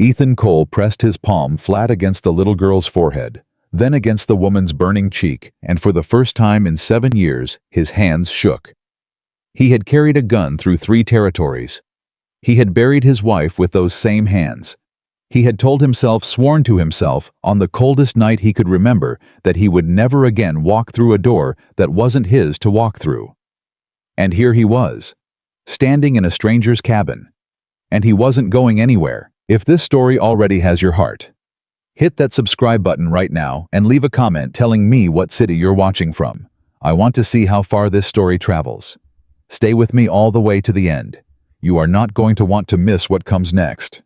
Ethan Cole pressed his palm flat against the little girl's forehead, then against the woman's burning cheek, and for the first time in 7 years, his hands shook. He had carried a gun through 3 territories. He had buried his wife with those same hands. He had told himself, sworn to himself, on the coldest night he could remember, that he would never again walk through a door that wasn't his to walk through. And here he was, standing in a stranger's cabin. And he wasn't going anywhere. If this story already has your heart, hit that subscribe button right now and leave a comment telling me what city you're watching from. I want to see how far this story travels. Stay with me all the way to the end. You are not going to want to miss what comes next.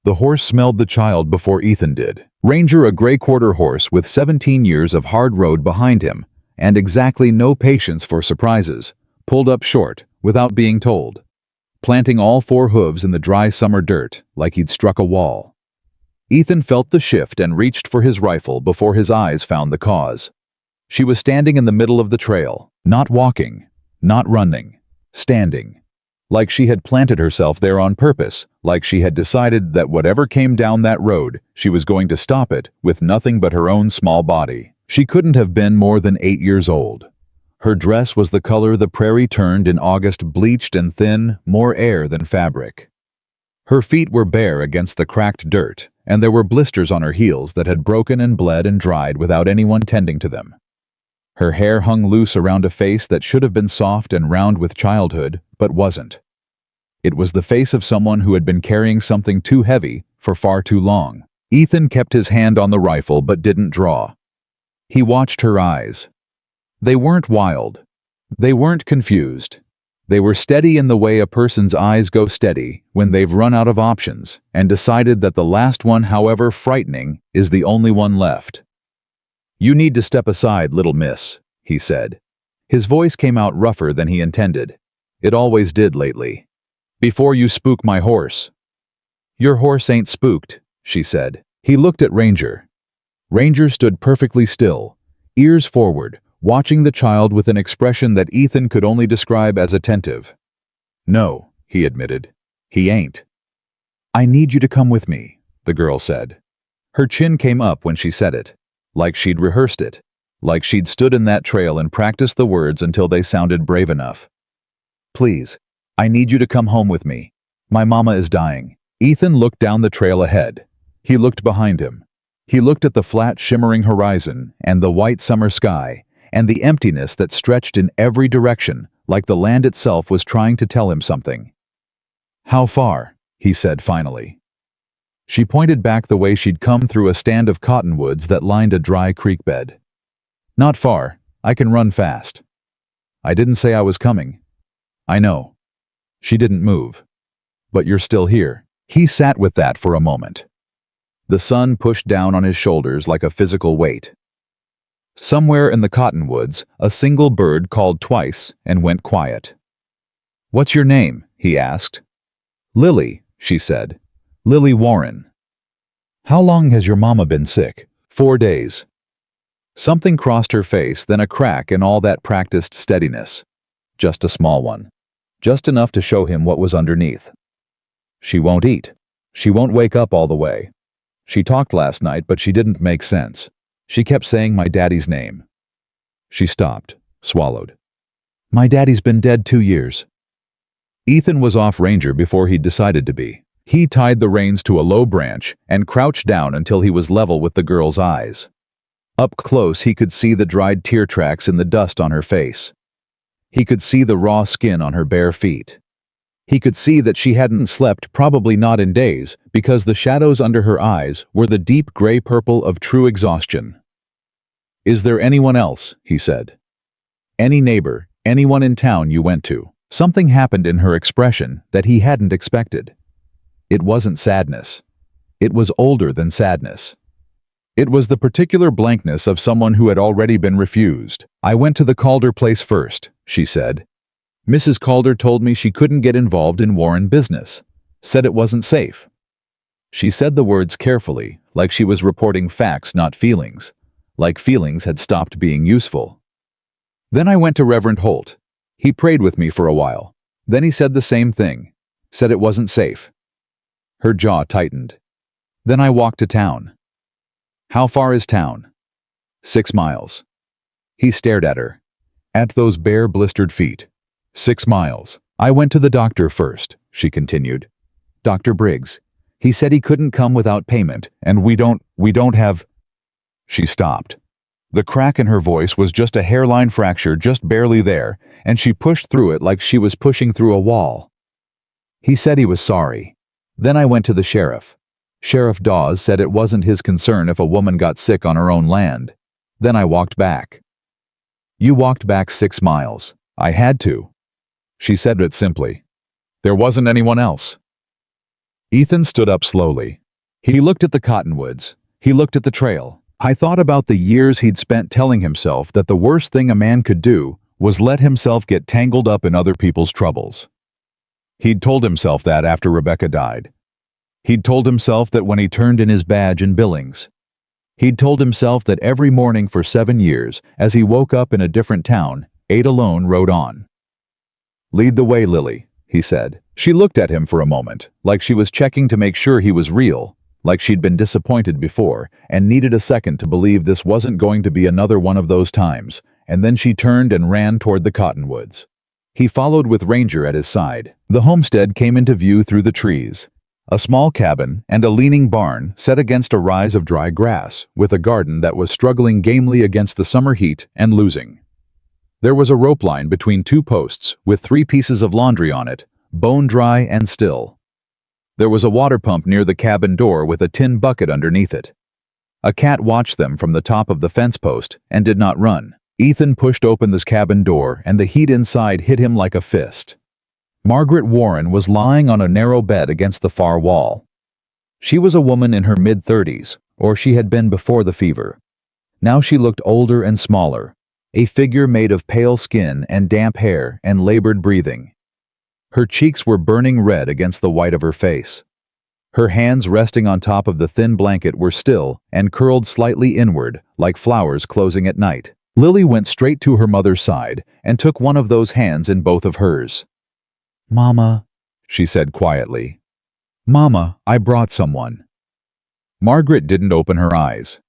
The horse smelled the child before Ethan did. Ranger, a gray quarter horse with 17 years of hard road behind him, and exactly no patience for surprises, pulled up short, without being told, planting all 4 hooves in the dry summer dirt like he'd struck a wall. Ethan felt the shift and reached for his rifle before his eyes found the cause. She was standing in the middle of the trail, not walking, not running, standing. Like she had planted herself there on purpose, like she had decided that whatever came down that road, she was going to stop it with nothing but her own small body. She couldn't have been more than 8 years old. Her dress was the color the prairie turned in August, bleached and thin, more air than fabric. Her feet were bare against the cracked dirt, and there were blisters on her heels that had broken and bled and dried without anyone tending to them. Her hair hung loose around a face that should have been soft and round with childhood, but wasn't. It was the face of someone who had been carrying something too heavy for far too long. Ethan kept his hand on the rifle but didn't draw. He watched her eyes. They weren't wild. They weren't confused. They were steady in the way a person's eyes go steady when they've run out of options and decided that the last one, however frightening, is the only one left. "You need to step aside, little miss," he said. His voice came out rougher than he intended. It always did lately. "Before you spook my horse." "Your horse ain't spooked," she said. He looked at Ranger. Ranger stood perfectly still, ears forward, watching the child with an expression that Ethan could only describe as attentive. "No," he admitted. "He ain't." "I need you to come with me," the girl said. Her chin came up when she said it, like she'd rehearsed it, like she'd stood in that trail and practiced the words until they sounded brave enough. "Please, I need you to come home with me. My mama is dying." Ethan looked down the trail ahead. He looked behind him. He looked at the flat, shimmering horizon and the white summer sky, and the emptiness that stretched in every direction, like the land itself was trying to tell him something. "How far?" he said finally. She pointed back the way she'd come through a stand of cottonwoods that lined a dry creek bed. "Not far. I can run fast." "I didn't say I was coming." "I know." She didn't move. "But you're still here." He sat with that for a moment. The sun pushed down on his shoulders like a physical weight. Somewhere in the cottonwoods, a single bird called twice and went quiet. "What's your name?" he asked. "Lily," she said. "Lily Warren." "How long has your mama been sick?" "4 days." Something crossed her face, then a crack in all that practiced steadiness. Just a small one. Just enough to show him what was underneath. "She won't eat. She won't wake up all the way. She talked last night, but she didn't make sense. She kept saying my daddy's name." She stopped, swallowed. "My daddy's been dead 2 years." Ethan was off Ranger before he'd decided to be. He tied the reins to a low branch and crouched down until he was level with the girl's eyes. Up close he could see the dried tear tracks in the dust on her face. He could see the raw skin on her bare feet. He could see that she hadn't slept, probably not in days, because the shadows under her eyes were the deep gray-purple of true exhaustion. "Is there anyone else?" he said. "Any neighbor, anyone in town you went to?" Something happened in her expression that he hadn't expected. It wasn't sadness. It was older than sadness. It was the particular blankness of someone who had already been refused. "I went to the Calder place first," she said. "Mrs. Calder told me she couldn't get involved in Warren business. Said it wasn't safe." She said the words carefully, like she was reporting facts, not feelings. Like feelings had stopped being useful. "Then I went to Reverend Holt. He prayed with me for a while. Then he said the same thing. Said it wasn't safe." Her jaw tightened. Then I walked to town. How far is town? 6 miles. He stared at her. At those bare, blistered feet. 6 miles. I went to the doctor first, she continued. Dr. Briggs. He said he couldn't come without payment, and we don't have... She stopped. The crack in her voice was just a hairline fracture just barely there, and she pushed through it like she was pushing through a wall. He said he was sorry. Then I went to the sheriff. Sheriff Dawes said it wasn't his concern if a woman got sick on her own land. Then I walked back. You walked back 6 miles. I had to. She said it simply. There wasn't anyone else. Ethan stood up slowly. He looked at the cottonwoods. He looked at the trail. I thought about the years he'd spent telling himself that the worst thing a man could do was let himself get tangled up in other people's troubles. He'd told himself that after Rebecca died. He'd told himself that when he turned in his badge in Billings. He'd told himself that every morning for 7 years, as he woke up in a different town, Ada alone rode on. Lead the way, Lily, he said. She looked at him for a moment, like she was checking to make sure he was real, like she'd been disappointed before, and needed a second to believe this wasn't going to be another one of those times, and then she turned and ran toward the cottonwoods. He followed with Ranger at his side. The homestead came into view through the trees. A small cabin and a leaning barn set against a rise of dry grass, with a garden that was struggling gamely against the summer heat and losing. There was a rope line between 2 posts with 3 pieces of laundry on it, bone dry and still. There was a water pump near the cabin door with a tin bucket underneath it. A cat watched them from the top of the fence post and did not run. Ethan pushed open this cabin door and the heat inside hit him like a fist. Margaret Warren was lying on a narrow bed against the far wall. She was a woman in her mid-30s, or she had been before the fever. Now she looked older and smaller, a figure made of pale skin and damp hair and labored breathing. Her cheeks were burning red against the white of her face. Her hands resting on top of the thin blanket were still and curled slightly inward, like flowers closing at night. Lily went straight to her mother's side and took one of those hands in both of hers. "Mama," she said quietly. "Mama, I brought someone." Margaret didn't open her eyes.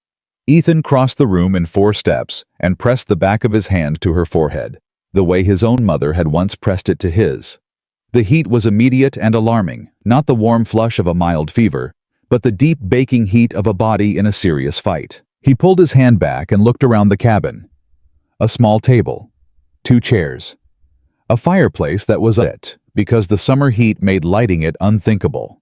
Ethan crossed the room in 4 steps and pressed the back of his hand to her forehead, the way his own mother had once pressed it to his. The heat was immediate and alarming, not the warm flush of a mild fever, but the deep baking heat of a body in a serious fight. He pulled his hand back and looked around the cabin. A small table, 2 chairs, a fireplace that was lit because the summer heat made lighting it unthinkable.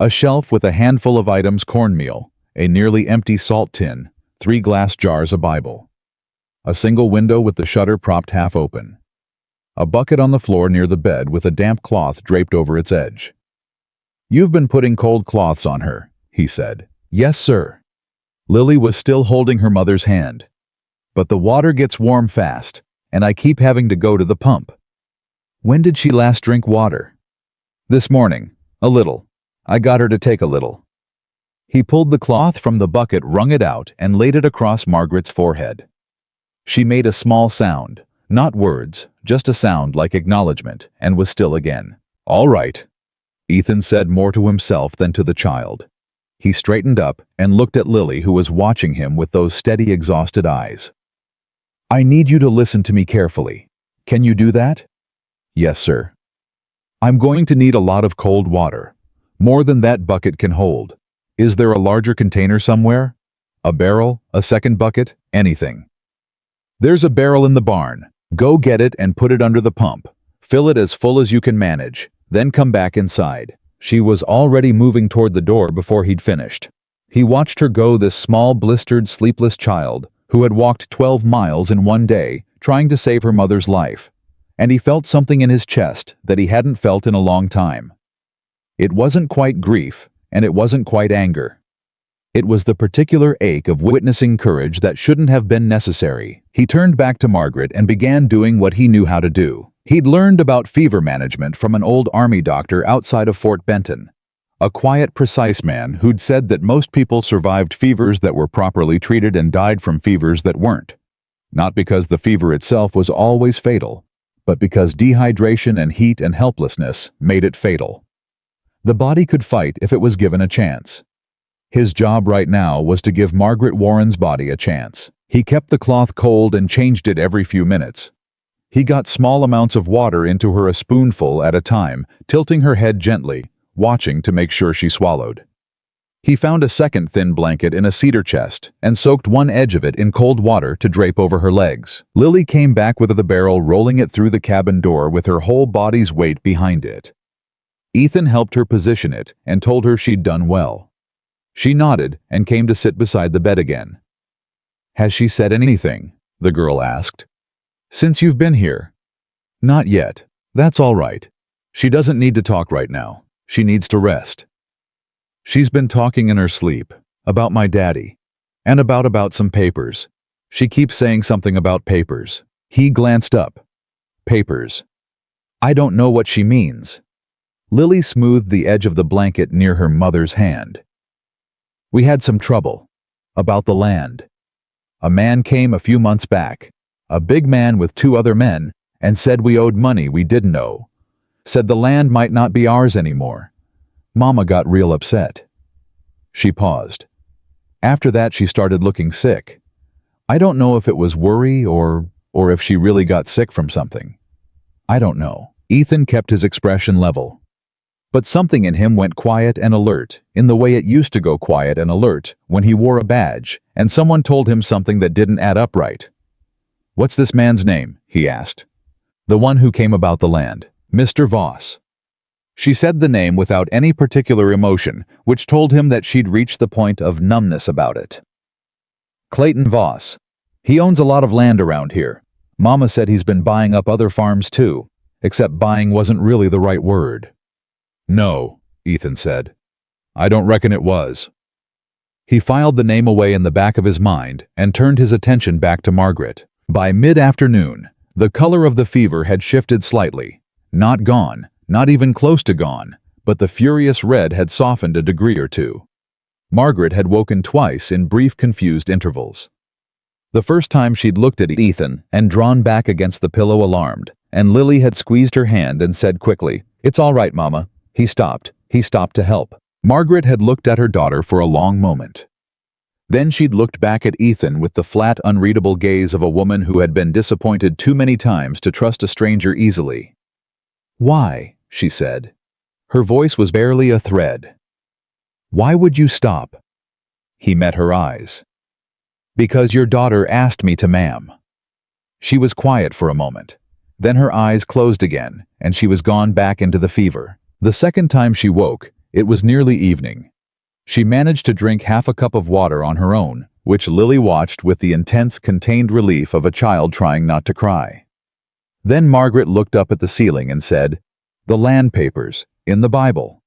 A shelf with a handful of items: cornmeal, a nearly empty salt tin, 3 glass jars, a Bible. A single window with the shutter propped half open. A bucket on the floor near the bed with a damp cloth draped over its edge. "You've been putting cold cloths on her," he said. "Yes, sir." Lily was still holding her mother's hand. "But the water gets warm fast, and I keep having to go to the pump." "When did she last drink water?" "This morning. A little. I got her to take a little." He pulled the cloth from the bucket, wrung it out, and laid it across Margaret's forehead. She made a small sound, not words, just a sound like acknowledgement, and was still again. "All right," Ethan said, more to himself than to the child. He straightened up and looked at Lily, who was watching him with those steady, exhausted eyes. "I need you to listen to me carefully. Can you do that?" "Yes, sir." "I'm going to need a lot of cold water. More than that bucket can hold. Is there a larger container somewhere? A barrel, a second bucket, anything?" "There's a barrel in the barn. Go get it and put it under the pump. Fill it as full as you can manage, then come back inside." She was already moving toward the door before he'd finished. He watched her go, this small, blistered, sleepless child who had walked 12 miles in one day trying to save her mother's life, and he felt something in his chest that he hadn't felt in a long time. It wasn't quite grief, and it wasn't quite anger. It was the particular ache of witnessing courage that shouldn't have been necessary. He turned back to Margaret and began doing what he knew how to do. He'd learned about fever management from an old army doctor outside of Fort Benton, a quiet, precise man who'd said that most people survived fevers that were properly treated and died from fevers that weren't. Not because the fever itself was always fatal, but because dehydration and heat and helplessness made it fatal. The body could fight if it was given a chance. His job right now was to give Margaret Warren's body a chance. He kept the cloth cold and changed it every few minutes. He got small amounts of water into her, a spoonful at a time, tilting her head gently, watching to make sure she swallowed. He found a second thin blanket in a cedar chest and soaked one edge of it in cold water to drape over her legs. Lily came back with the barrel, rolling it through the cabin door with her whole body's weight behind it. Ethan helped her position it and told her she'd done well. She nodded and came to sit beside the bed again. "Has she said anything?" the girl asked. "Since you've been here?" "Not yet. That's all right. She doesn't need to talk right now. She needs to rest. She's been talking in her sleep, about my daddy, and about some papers. She keeps saying something about papers." He glanced up. "Papers. I don't know what she means." Lily smoothed the edge of the blanket near her mother's hand. "We had some trouble. About the land. A man came a few months back, a big man with 2 other men, and said we owed money we didn't owe. Said the land might not be ours anymore. Mama got real upset." She paused. "After that she started looking sick. I don't know if it was worry or if she really got sick from something. I don't know." Ethan kept his expression level. But something in him went quiet and alert, in the way it used to go quiet and alert when he wore a badge and someone told him something that didn't add up right. "What's this man's name?" he asked. "The one who came about the land. Mr. Voss." She said the name without any particular emotion, which told him that she'd reached the point of numbness about it. "Clayton Voss. He owns a lot of land around here. Mama said he's been buying up other farms too, except buying wasn't really the right word." "No," Ethan said. "I don't reckon it was." He filed the name away in the back of his mind and turned his attention back to Margaret. By mid-afternoon, the color of the fever had shifted slightly. Not gone, not even close to gone, but the furious red had softened a degree or two. Margaret had woken twice in brief, confused intervals. The first time she'd looked at Ethan and drawn back against the pillow alarmed, and Lily had squeezed her hand and said quickly, "It's all right, Mama." He stopped to help. Margaret had looked at her daughter for a long moment. Then she'd looked back at Ethan with the flat, unreadable gaze of a woman who had been disappointed too many times to trust a stranger easily. "Why?" she said. Her voice was barely a thread. "Why would you stop?" He met her eyes. "Because your daughter asked me to, ma'am." She was quiet for a moment. Then her eyes closed again, and she was gone back into the fever. The second time she woke, it was nearly evening. She managed to drink half a cup of water on her own, which Lily watched with the intense, contained relief of a child trying not to cry. Then Margaret looked up at the ceiling and said, "The land papers, in the Bible."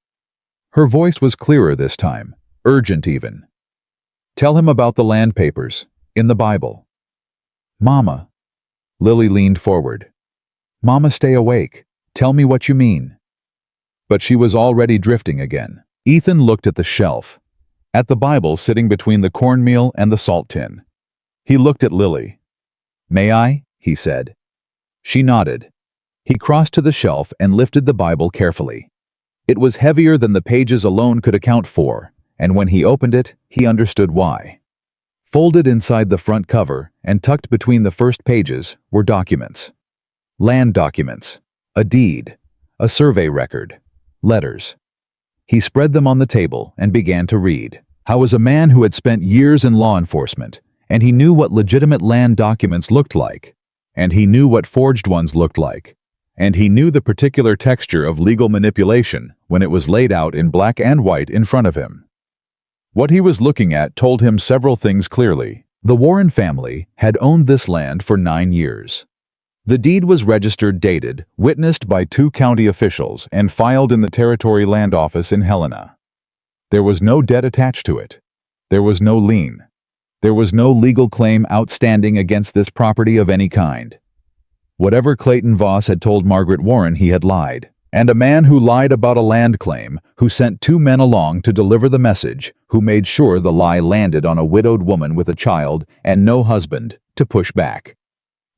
Her voice was clearer this time, urgent even. "Tell him about the land papers, in the Bible." "Mama." Lily leaned forward. "Mama, stay awake. Tell me what you mean." But she was already drifting again. Ethan looked at the shelf, at the Bible sitting between the cornmeal and the salt tin. He looked at Lily. "May I?" he said. She nodded. He crossed to the shelf and lifted the Bible carefully. It was heavier than the pages alone could account for, and when he opened it, he understood why. Folded inside the front cover and tucked between the first pages were documents. Land documents, a deed, a survey record, letters. He spread them on the table and began to read. How as a man who had spent years in law enforcement, and he knew what legitimate land documents looked like, and he knew what forged ones looked like, and he knew the particular texture of legal manipulation when it was laid out in black and white in front of him. What he was looking at told him several things clearly. The Warren family had owned this land for 9 years. The deed was registered, dated, witnessed by 2 county officials, and filed in the Territory Land Office in Helena. There was no debt attached to it. There was no lien. There was no legal claim outstanding against this property of any kind. Whatever Clayton Voss had told Margaret Warren, he had lied. And a man who lied about a land claim, who sent 2 men along to deliver the message, who made sure the lie landed on a widowed woman with a child and no husband, to push back.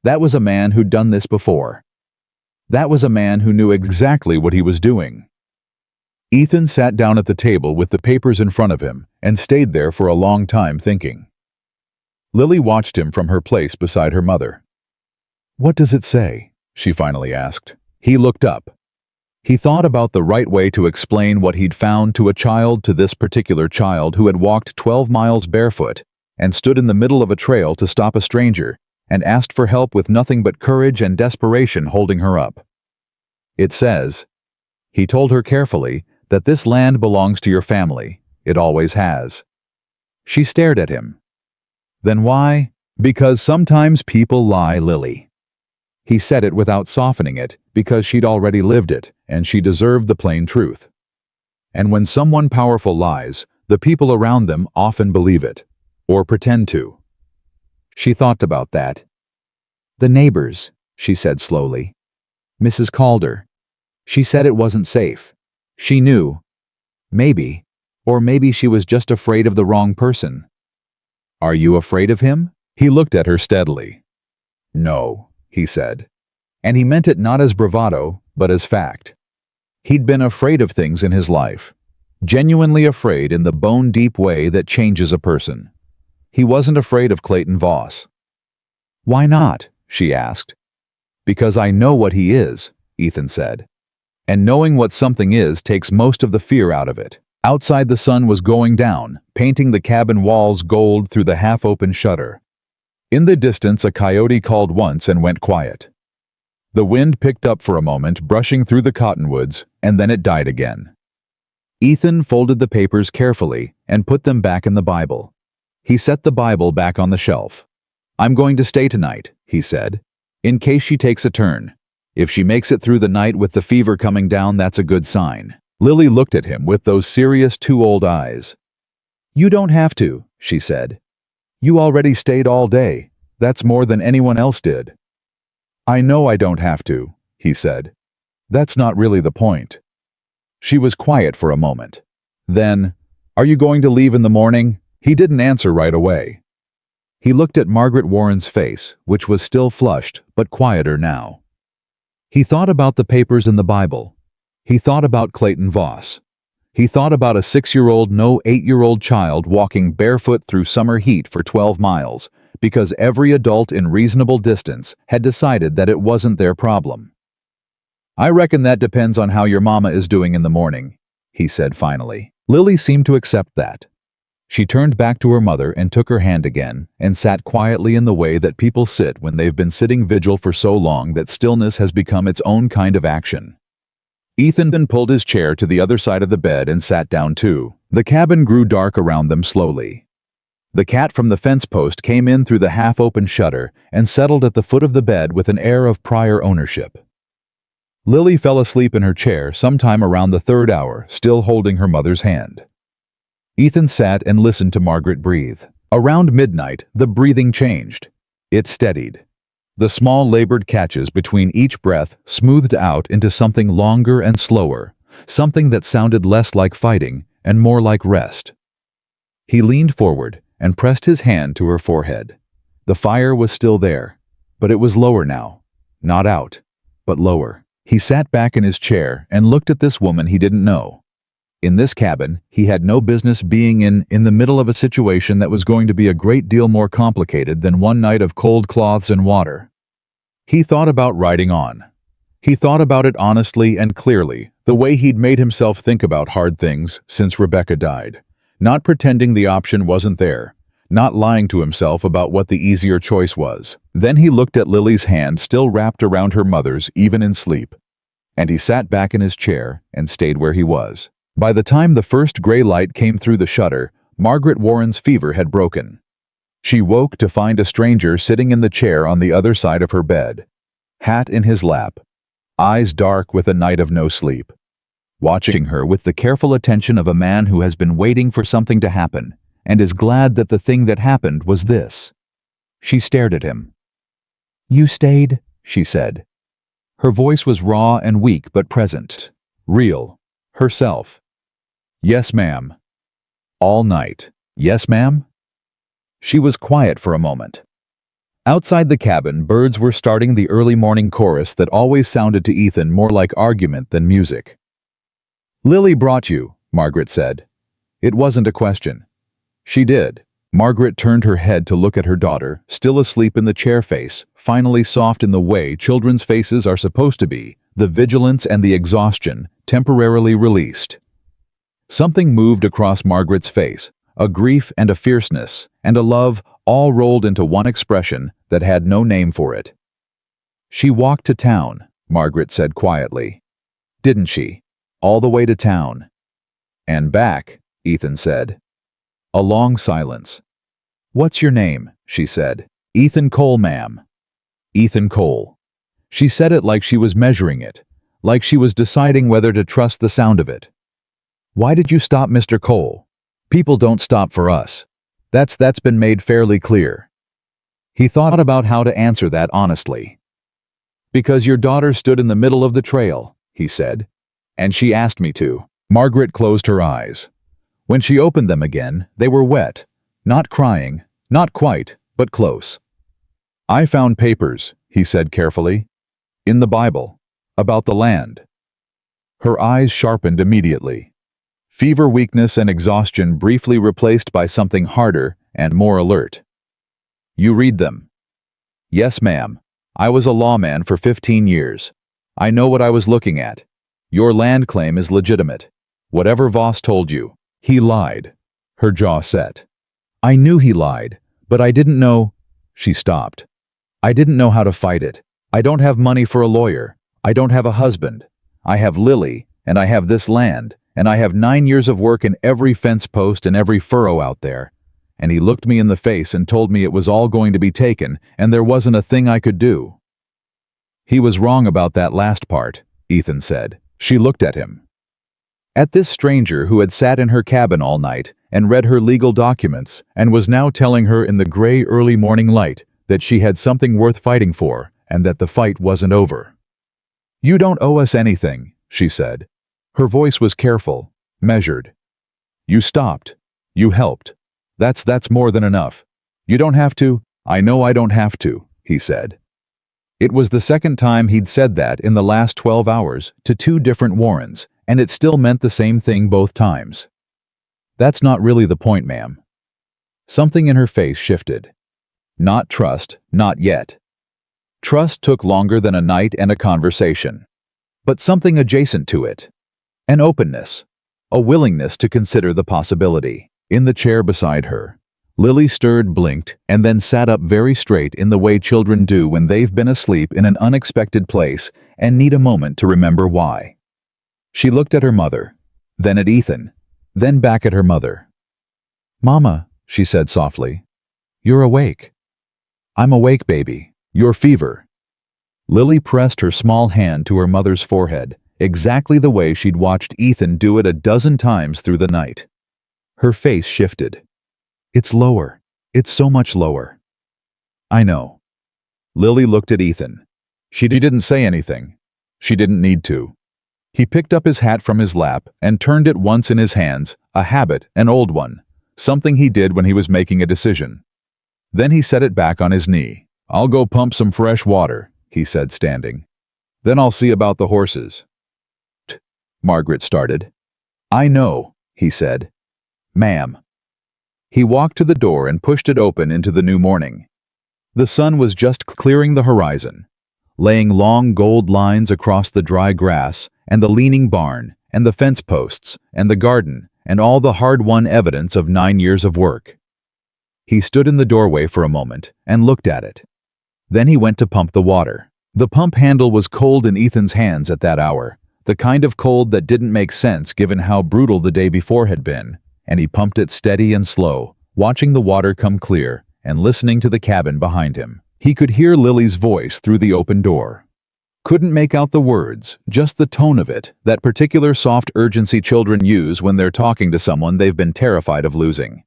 That was a man who'd done this before. That was a man who knew exactly what he was doing. Ethan sat down at the table with the papers in front of him and stayed there for a long time thinking. Lily watched him from her place beside her mother. "What does it say?" she finally asked. He looked up. He thought about the right way to explain what he'd found to this particular child who had walked 12 miles barefoot and stood in the middle of a trail to stop a stranger and asked for help with nothing but courage and desperation holding her up. "It says," he told her carefully, "that this land belongs to your family. It always has." She stared at him. "Then why?" "Because sometimes people lie, Lily." He said it without softening it, because she'd already lived it, and she deserved the plain truth. And when someone powerful lies, the people around them often believe it, or pretend to. She thought about that. "The neighbors," she said slowly. "Mrs. Calder. She said it wasn't safe. She knew. Maybe. Or maybe she was just afraid of the wrong person." "Are you afraid of him?" He looked at her steadily. "No," he said. And he meant it not as bravado, but as fact. He'd been afraid of things in his life. Genuinely afraid in the bone-deep way that changes a person. He wasn't afraid of Clayton Voss. "Why not?" she asked. "Because I know what he is," Ethan said. "And knowing what something is takes most of the fear out of it." Outside the sun was going down, painting the cabin walls gold through the half-open shutter. In the distance a coyote called once and went quiet. The wind picked up for a moment, brushing through the cottonwoods, and then it died again. Ethan folded the papers carefully and put them back in the Bible. He set the Bible back on the shelf. "I'm going to stay tonight," he said, "in case she takes a turn. If she makes it through the night with the fever coming down, that's a good sign." Lily looked at him with those serious two-old eyes. "You don't have to," she said. "You already stayed all day. That's more than anyone else did." "I know I don't have to," he said. "That's not really the point." She was quiet for a moment. Then, "Are you going to leave in the morning?" He didn't answer right away. He looked at Margaret Warren's face, which was still flushed, but quieter now. He thought about the papers in the Bible. He thought about Clayton Voss. He thought about a 6-year-old, no 8-year-old child walking barefoot through summer heat for 12 miles, because every adult in reasonable distance had decided that it wasn't their problem. "I reckon that depends on how your mama is doing in the morning," he said finally. Lily seemed to accept that. She turned back to her mother and took her hand again, and sat quietly in the way that people sit when they've been sitting vigil for so long that stillness has become its own kind of action. Ethan then pulled his chair to the other side of the bed and sat down too. The cabin grew dark around them slowly. The cat from the fence post came in through the half-open shutter and settled at the foot of the bed with an air of prior ownership. Lily fell asleep in her chair sometime around the 3rd hour, still holding her mother's hand. Ethan sat and listened to Margaret breathe. Around midnight, the breathing changed. It steadied. The small labored catches between each breath smoothed out into something longer and slower, something that sounded less like fighting and more like rest. He leaned forward and pressed his hand to her forehead. The fire was still there, but it was lower now. Not out, but lower. He sat back in his chair and looked at this woman he didn't know. In this cabin, he had no business being in the middle of a situation that was going to be a great deal more complicated than one night of cold cloths and water. He thought about riding on. He thought about it honestly and clearly, the way he'd made himself think about hard things since Rebecca died. Not pretending the option wasn't there, not lying to himself about what the easier choice was. Then he looked at Lily's hand still wrapped around her mother's even in sleep. And he sat back in his chair and stayed where he was. By the time the first gray light came through the shutter, Margaret Warren's fever had broken. She woke to find a stranger sitting in the chair on the other side of her bed, hat in his lap, eyes dark with a night of no sleep, watching her with the careful attention of a man who has been waiting for something to happen and is glad that the thing that happened was this. She stared at him. "You stayed?" she said. Her voice was raw and weak but present, real, herself. "Yes, ma'am." "All night." "Yes, ma'am." She was quiet for a moment. Outside the cabin, birds were starting the early morning chorus that always sounded to Ethan more like argument than music. Lily brought you, Margaret said. It wasn't a question. She did. Margaret turned her head to look at her daughter, still asleep in the chair face, finally soft in the way children's faces are supposed to be, the vigilance and the exhaustion, temporarily released. Something moved across Margaret's face, a grief and a fierceness, and a love, all rolled into one expression that had no name for it. She walked to town, Margaret said quietly. Didn't she? All the way to town. And back, Ethan said. A long silence. What's your name? She said. Ethan Cole, ma'am. Ethan Cole. She said it like she was measuring it, like she was deciding whether to trust the sound of it. Why did you stop, Mr. Cole? People don't stop for us. That's been made fairly clear. He thought about how to answer that honestly. Because your daughter stood in the middle of the trail, he said. And she asked me to. Margaret closed her eyes. When she opened them again, they were wet. Not crying, not quite, but close. I found papers, he said carefully. In the Bible. About the land. Her eyes sharpened immediately. Fever, weakness, and exhaustion briefly replaced by something harder and more alert. You read them? Yes, ma'am. I was a lawman for 15 years. I know what I was looking at. Your land claim is legitimate. Whatever Voss told you, he lied. Her jaw set. I knew he lied, but I didn't know. She stopped. I didn't know how to fight it. I don't have money for a lawyer. I don't have a husband. I have Lily, and I have this land, and I have 9 years of work in every fence post and every furrow out there. And he looked me in the face and told me it was all going to be taken, and there wasn't a thing I could do. He was wrong about that last part, Ethan said. She looked at him. At this stranger who had sat in her cabin all night and read her legal documents and was now telling her in the gray early morning light that she had something worth fighting for and that the fight wasn't over. You don't owe us anything, she said. Her voice was careful, measured. You stopped. You helped. That's more than enough. You don't have to. I know I don't have to, he said. It was the second time he'd said that in the last 12 hours to 2 different Warrens, and it still meant the same thing both times. That's not really the point, ma'am. Something in her face shifted. Not trust, not yet. Trust took longer than a night and a conversation. But something adjacent to it. An openness. A willingness to consider the possibility. In the chair beside her, Lily stirred, blinked, and then sat up very straight in the way children do when they've been asleep in an unexpected place and need a moment to remember why. She looked at her mother, then at Ethan, then back at her mother. Mama, she said softly, you're awake. I'm awake, baby. Your fever. Lily pressed her small hand to her mother's forehead, exactly the way she'd watched Ethan do it a dozen times through the night. Her face shifted. It's lower. It's so much lower. I know. Lily looked at Ethan. She didn't say anything. She didn't need to. He picked up his hat from his lap and turned it once in his hands, a habit, an old one, something he did when he was making a decision. Then he set it back on his knee. I'll go pump some fresh water, he said, standing. Then I'll see about the horses. Margaret started. I know, he said. Ma'am. He walked to the door and pushed it open into the new morning. The sun was just clearing the horizon, laying long gold lines across the dry grass and the leaning barn and the fence posts and the garden and all the hard-won evidence of 9 years of work. He stood in the doorway for a moment and looked at it. Then he went to pump the water. The pump handle was cold in Ethan's hands at that hour, the kind of cold that didn't make sense given how brutal the day before had been, and he pumped it steady and slow, watching the water come clear and listening to the cabin behind him. He could hear Lily's voice through the open door. Couldn't make out the words, just the tone of it, that particular soft urgency children use when they're talking to someone they've been terrified of losing.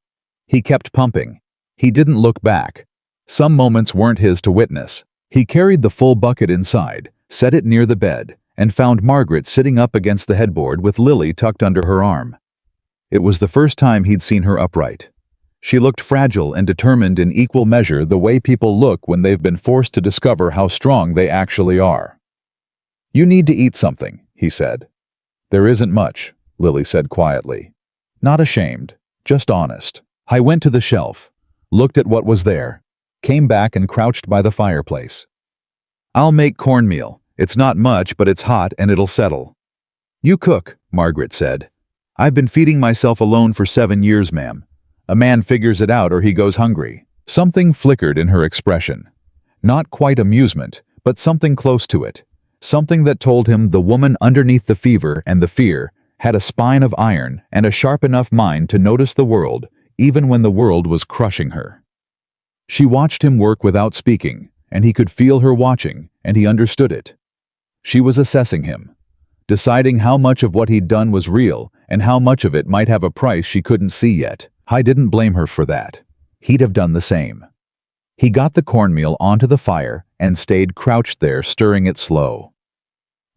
He kept pumping. He didn't look back. Some moments weren't his to witness. He carried the full bucket inside, set it near the bed, and found Margaret sitting up against the headboard with Lily tucked under her arm. It was the first time he'd seen her upright. She looked fragile and determined in equal measure the way people look when they've been forced to discover how strong they actually are. You need to eat something, he said. There isn't much. Lily said quietly. Not ashamed, just honest. I went to the shelf, looked at what was there, came back and crouched by the fireplace. I'll make cornmeal. It's not much, but it's hot and it'll settle. You cook, Margaret said. I've been feeding myself alone for 7 years, ma'am. A man figures it out or he goes hungry. Something flickered in her expression. Not quite amusement, but something close to it. Something that told him the woman underneath the fever and the fear had a spine of iron and a sharp enough mind to notice the world, even when the world was crushing her. She watched him work without speaking, and he could feel her watching, and he understood it. She was assessing him, deciding how much of what he'd done was real and how much of it might have a price she couldn't see yet. I didn't blame her for that. He'd have done the same. He got the cornmeal onto the fire and stayed crouched there, stirring it slow.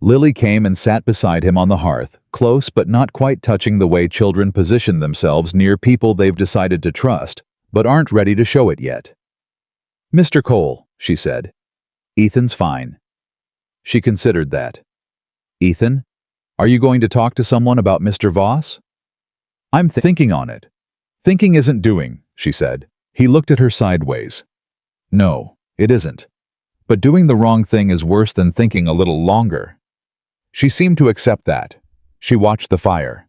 Lily came and sat beside him on the hearth, close but not quite touching, the way children position themselves near people they've decided to trust, but aren't ready to show it yet. Mr. Cole, she said. Ethan's fine. She considered that. Ethan? Are you going to talk to someone about Mr. Voss? I'm thinking on it. Thinking isn't doing, she said. He looked at her sideways. No, it isn't. But doing the wrong thing is worse than thinking a little longer. She seemed to accept that. She watched the fire.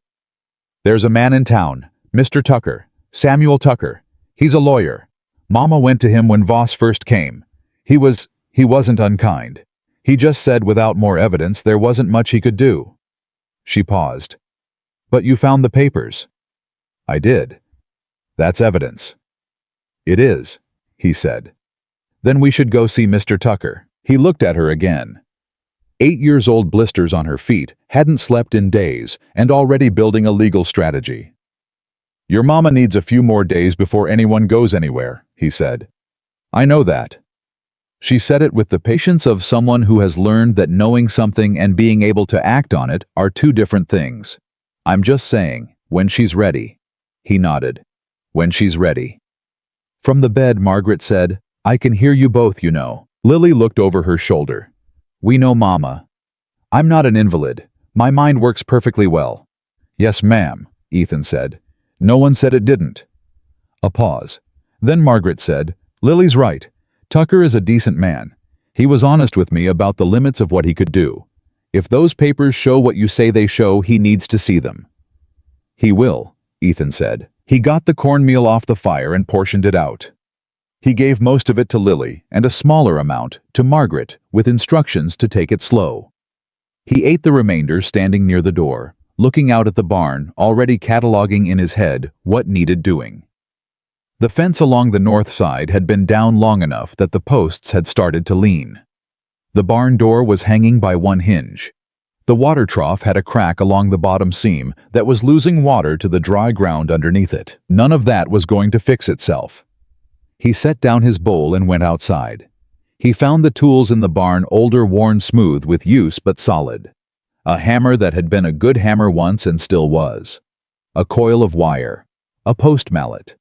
There's a man in town, Mr. Tucker, Samuel Tucker. He's a lawyer. Mama went to him when Voss first came. He wasn't unkind. He just said without more evidence there wasn't much he could do. She paused. But you found the papers. I did. That's evidence. It is, he said. Then we should go see Mr. Tucker. He looked at her again. 8-year-old blisters on her feet, hadn't slept in days, and already building a legal strategy. Your mama needs a few more days before anyone goes anywhere, he said. I know that. She said it with the patience of someone who has learned that knowing something and being able to act on it are two different things. I'm just saying, when she's ready. He nodded. When she's ready. From the bed, Margaret said, I can hear you both, you know. Lily looked over her shoulder. We know, Mama. I'm not an invalid. My mind works perfectly well. Yes, ma'am, Ethan said. No one said it didn't. A pause. Then Margaret said, Lily's right. Tucker is a decent man. He was honest with me about the limits of what he could do. If those papers show what you say they show, he needs to see them. He will, Ethan said. He got the cornmeal off the fire and portioned it out. He gave most of it to Lily and a smaller amount to Margaret, with instructions to take it slow. He ate the remainder standing near the door, looking out at the barn, already cataloging in his head what needed doing. The fence along the north side had been down long enough that the posts had started to lean. The barn door was hanging by one hinge. The water trough had a crack along the bottom seam that was losing water to the dry ground underneath it. None of that was going to fix itself. He set down his bowl and went outside. He found the tools in the barn, older, worn smooth with use but solid. A hammer that had been a good hammer once and still was. A coil of wire. A post mallet.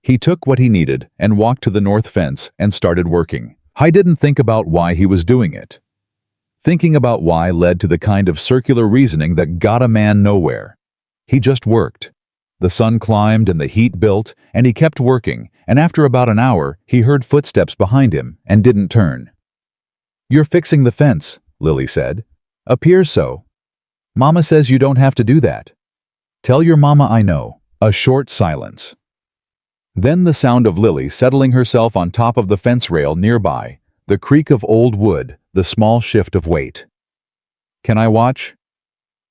He took what he needed and walked to the north fence and started working. I didn't think about why he was doing it. Thinking about why led to the kind of circular reasoning that got a man nowhere. He just worked. The sun climbed and the heat built, and he kept working, and after about an hour, he heard footsteps behind him and didn't turn. You're fixing the fence, Lily said. Appears so. Mama says you don't have to do that. Tell your mama I know. A short silence. Then the sound of Lily settling herself on top of the fence rail nearby, the creak of old wood, the small shift of weight. Can I watch?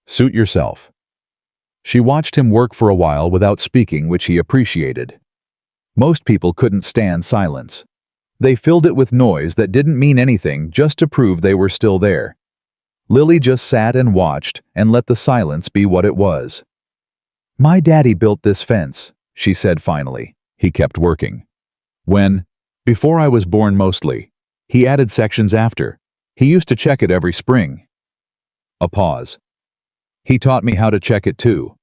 Suit yourself. She watched him work for a while without speaking, which he appreciated. Most people couldn't stand silence. They filled it with noise that didn't mean anything just to prove they were still there. Lily just sat and watched and let the silence be what it was. My daddy built this fence, she said finally. He kept working. Before I was born mostly. He added sections after. He used to check it every spring. A pause. He taught me how to check it too.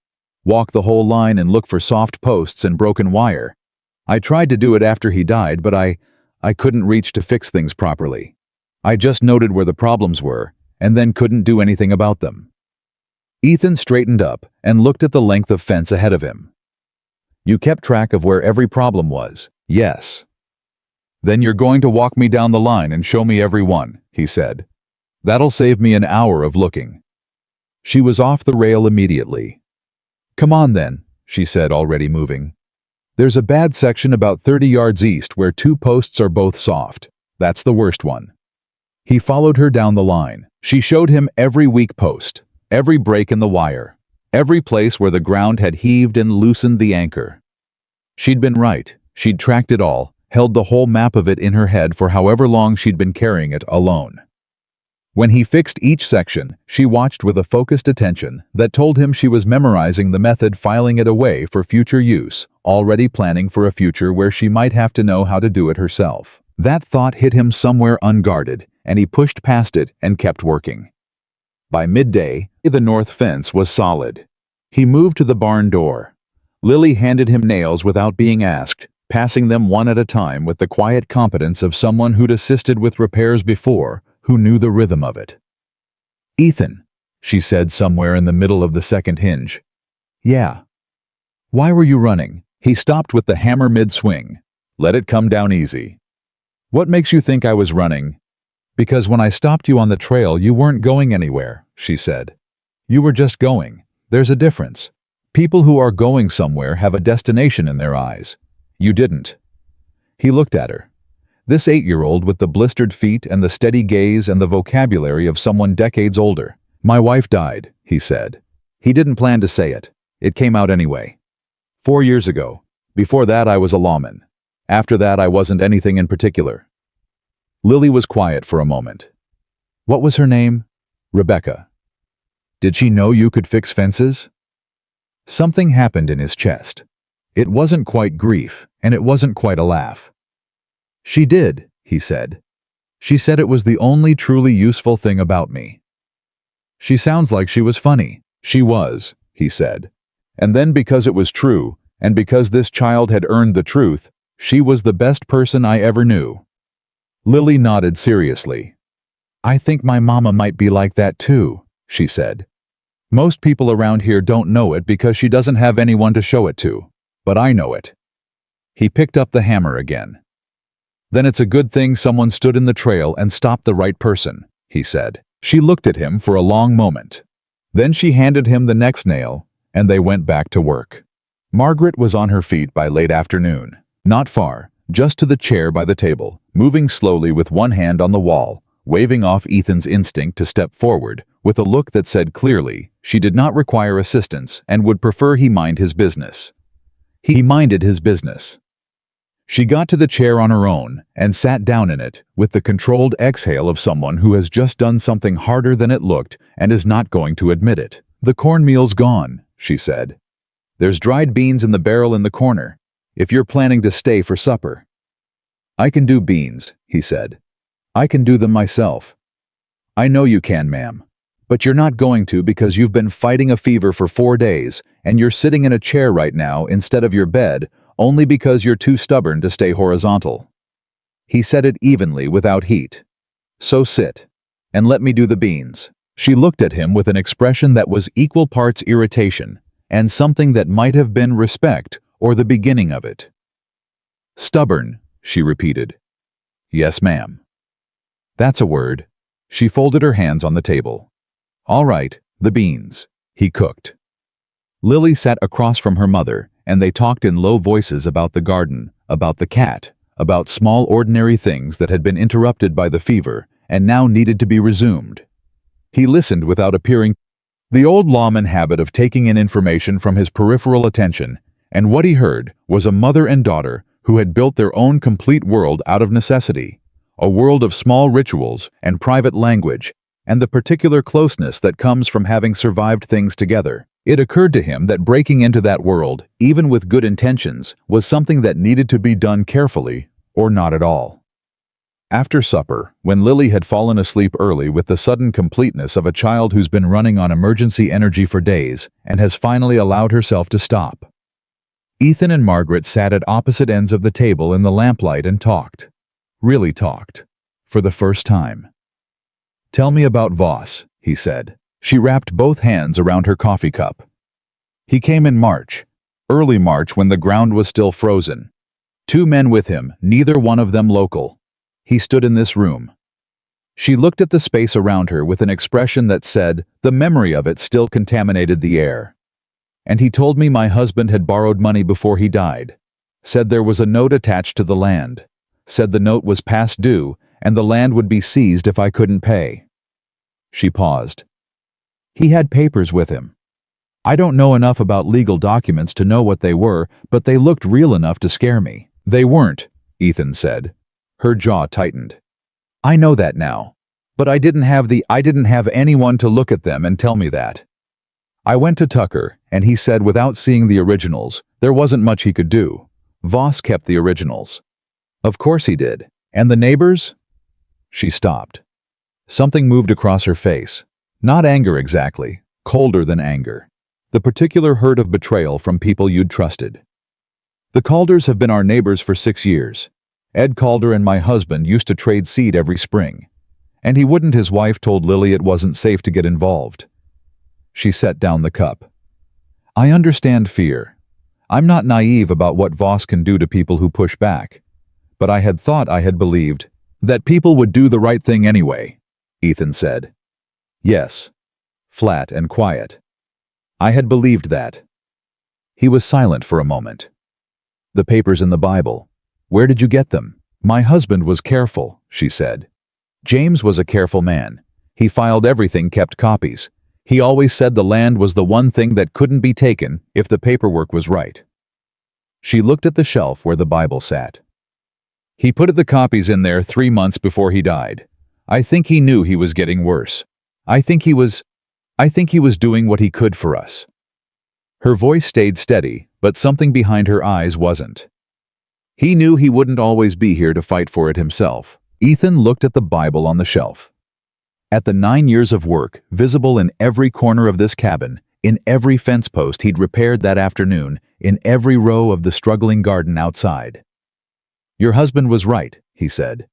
Walk the whole line and look for soft posts and broken wire. I tried to do it after he died, but I couldn't reach to fix things properly. I just noted where the problems were, and then couldn't do anything about them. Ethan straightened up and looked at the length of fence ahead of him. You kept track of where every problem was. Yes. Then you're going to walk me down the line and show me every one, he said. That'll save me an hour of looking. She was off the rail immediately. Come on then, she said, already moving. There's a bad section about 30 yards east where 2 posts are both soft. That's the worst one. He followed her down the line. She showed him every weak post, every break in the wire, every place where the ground had heaved and loosened the anchor. She'd been right. She'd tracked it all, held the whole map of it in her head for however long she'd been carrying it alone. When he fixed each section, she watched with a focused attention that told him she was memorizing the method, filing it away for future use, already planning for a future where she might have to know how to do it herself. That thought hit him somewhere unguarded, and he pushed past it and kept working. By midday, the north fence was solid. He moved to the barn door. Lily handed him nails without being asked, passing them one at a time with the quiet competence of someone who'd assisted with repairs before, who knew the rhythm of it. Ethan, she said somewhere in the middle of the second hinge. Yeah. Why were you running? He stopped with the hammer mid-swing. Let it come down easy. What makes you think I was running? Because when I stopped you on the trail, you weren't going anywhere, she said. You were just going. There's a difference. People who are going somewhere have a destination in their eyes. You didn't. He looked at her. This 8-year-old with the blistered feet and the steady gaze and the vocabulary of someone decades older. My wife died, he said. He didn't plan to say it. It came out anyway. 4 years ago. Before that I was a lawman. After that I wasn't anything in particular. Lily was quiet for a moment. What was her name? Rebecca. Did she know you could fix fences? Something happened in his chest. It wasn't quite grief, and it wasn't quite a laugh. She did, he said. She said it was the only truly useful thing about me. She sounds like she was funny. She was, he said. And then because it was true, and because this child had earned the truth, she was the best person I ever knew. Lily nodded seriously. I think my mama might be like that too, she said. Most people around here don't know it because she doesn't have anyone to show it to. But I know it. He picked up the hammer again. Then it's a good thing someone stood in the trail and stopped the right person, he said. She looked at him for a long moment. Then she handed him the next nail, and they went back to work. Margaret was on her feet by late afternoon. Not far, just to the chair by the table, moving slowly with one hand on the wall, waving off Ethan's instinct to step forward, with a look that said clearly she did not require assistance and would prefer he mind his business. He minded his business. She got to the chair on her own and sat down in it with the controlled exhale of someone who has just done something harder than it looked and is not going to admit it. The cornmeal's gone, she said. There's dried beans in the barrel in the corner, if you're planning to stay for supper. I can do beans, he said. I can do them myself. I know you can, ma'am. But you're not going to because you've been fighting a fever for 4 days and you're sitting in a chair right now instead of your bed only because you're too stubborn to stay horizontal. He said it evenly without heat. So sit, and let me do the beans. She looked at him with an expression that was equal parts irritation and something that might have been respect or the beginning of it. Stubborn, she repeated. Yes, ma'am. That's a word. She folded her hands on the table. All right, the beans. He cooked. Lily sat across from her mother, and they talked in low voices about the garden, about the cat, about small ordinary things that had been interrupted by the fever and now needed to be resumed. He listened without appearing. The old lawman habit of taking in information from his peripheral attention, and what he heard was a mother and daughter who had built their own complete world out of necessity, a world of small rituals and private language, and the particular closeness that comes from having survived things together. It occurred to him that breaking into that world, even with good intentions, was something that needed to be done carefully, or not at all. After supper, when Lily had fallen asleep early with the sudden completeness of a child who's been running on emergency energy for days and has finally allowed herself to stop, Ethan and Margaret sat at opposite ends of the table in the lamplight and talked. Really talked. For the first time. Tell me about Voss, he said. She wrapped both hands around her coffee cup. He came in March, early March when the ground was still frozen. 2 men with him, neither one of them local. He stood in this room. She looked at the space around her with an expression that said the memory of it still contaminated the air. And he told me my husband had borrowed money before he died. Said there was a note attached to the land. Said the note was past due and the land would be seized if I couldn't pay. She paused. He had papers with him. I don't know enough about legal documents to know what they were, but they looked real enough to scare me. They weren't, Ethan said. Her jaw tightened. I know that now. But I didn't have anyone to look at them and tell me that. I went to Tucker, and he said without seeing the originals, there wasn't much he could do. Voss kept the originals. Of course he did. And the neighbors? She stopped. Something moved across her face. Not anger exactly, colder than anger. The particular hurt of betrayal from people you'd trusted. The Calders have been our neighbors for 6 years. Ed Calder and my husband used to trade seed every spring. And he wouldn't. His wife told Lily it wasn't safe to get involved. She set down the cup. I understand fear. I'm not naive about what Voss can do to people who push back. But I had believed that people would do the right thing anyway, Ethan said. Yes. Flat and quiet. I had believed that. He was silent for a moment. The papers in the Bible. Where did you get them? My husband was careful, she said. James was a careful man. He filed everything, kept copies. He always said the land was the one thing that couldn't be taken if the paperwork was right. She looked at the shelf where the Bible sat. He put the copies in there 3 months before he died. I think he knew he was getting worse. I think he was doing what he could for us. Her voice stayed steady, but something behind her eyes wasn't. He knew he wouldn't always be here to fight for it himself. Ethan looked at the Bible on the shelf. At the 9 years of work, visible in every corner of this cabin, in every fence post he'd repaired that afternoon, in every row of the struggling garden outside. Your husband was right, he said.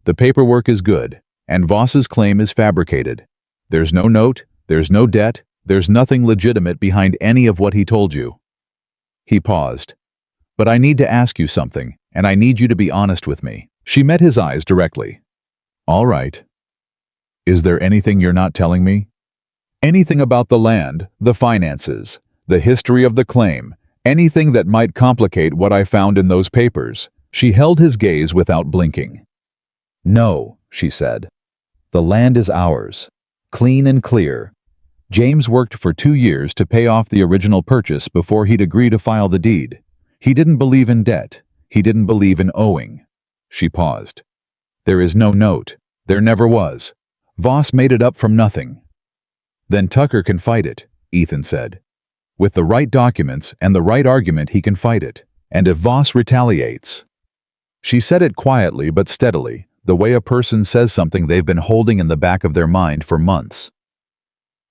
The paperwork is good, and Voss's claim is fabricated. There's no note, there's no debt, there's nothing legitimate behind any of what he told you. He paused. But I need to ask you something, and I need you to be honest with me. She met his eyes directly. All right. Is there anything you're not telling me? Anything about the land, the finances, the history of the claim, anything that might complicate what I found in those papers? She held his gaze without blinking. No, she said. The land is ours. Clean and clear. James worked for 2 years to pay off the original purchase before he'd agree to file the deed. He didn't believe in debt. He didn't believe in owing. She paused. There is no note. There never was. Voss made it up from nothing. Then Tucker can fight it, Ethan said. With the right documents and the right argument he can fight it. And if Voss retaliates. She said it quietly but steadily, the way a person says something they've been holding in the back of their mind for months.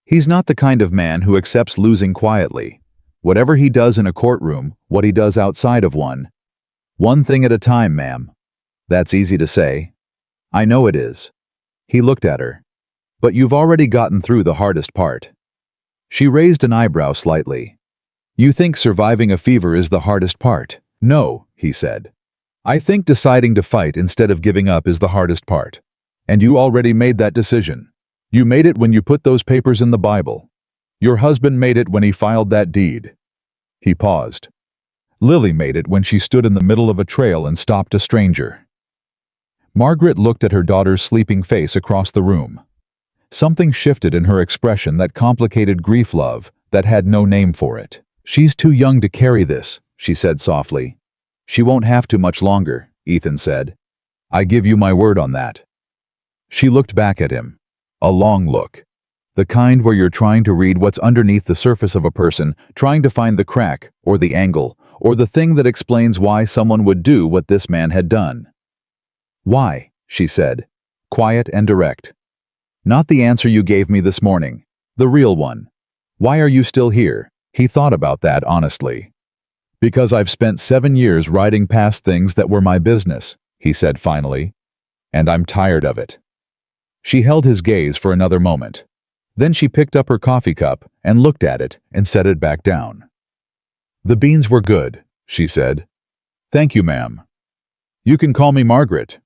He's not the kind of man who accepts losing quietly. Whatever he does in a courtroom, what he does outside of one. One thing at a time, ma'am. That's easy to say. I know it is. He looked at her. But you've already gotten through the hardest part. She raised an eyebrow slightly. You think surviving a fever is the hardest part? No, he said. I think deciding to fight instead of giving up is the hardest part. And you already made that decision. You made it when you put those papers in the Bible. Your husband made it when he filed that deed. He paused. Lily made it when she stood in the middle of a trail and stopped a stranger. Margaret looked at her daughter's sleeping face across the room. Something shifted in her expression that complicated grief love, that had no name for it. She's too young to carry this, she said softly. She won't have to much longer, Ethan said. I give you my word on that. She looked back at him. A long look. The kind where you're trying to read what's underneath the surface of a person, trying to find the crack, or the angle, or the thing that explains why someone would do what this man had done. Why? She said, quiet and direct. Not the answer you gave me this morning. The real one. Why are you still here? He thought about that honestly. Because I've spent 7 years riding past things that were my business, he said finally. And I'm tired of it. She held his gaze for another moment. Then she picked up her coffee cup and looked at it and set it back down. "The beans were good," she said. "Thank you, ma'am." "You can call me Margaret."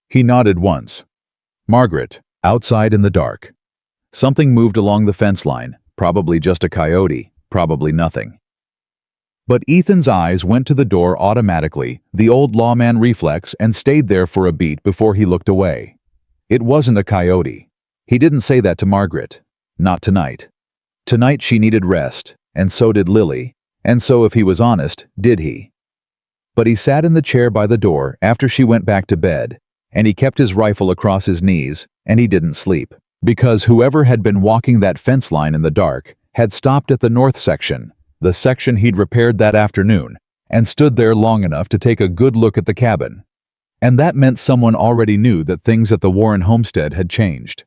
He nodded once. Margaret, outside in the dark. Something moved along the fence line, probably just a coyote, probably nothing. But Ethan's eyes went to the door automatically, the old lawman reflex, and stayed there for a beat before he looked away. It wasn't a coyote. He didn't say that to Margaret. Not tonight. Tonight she needed rest, and so did Lily, and so, if he was honest, did he. But he sat in the chair by the door after she went back to bed, and he kept his rifle across his knees, and he didn't sleep, because whoever had been walking that fence line in the dark had stopped at the north section, the section he'd repaired that afternoon, and stood there long enough to take a good look at the cabin. And that meant someone already knew that things at the Warren homestead had changed.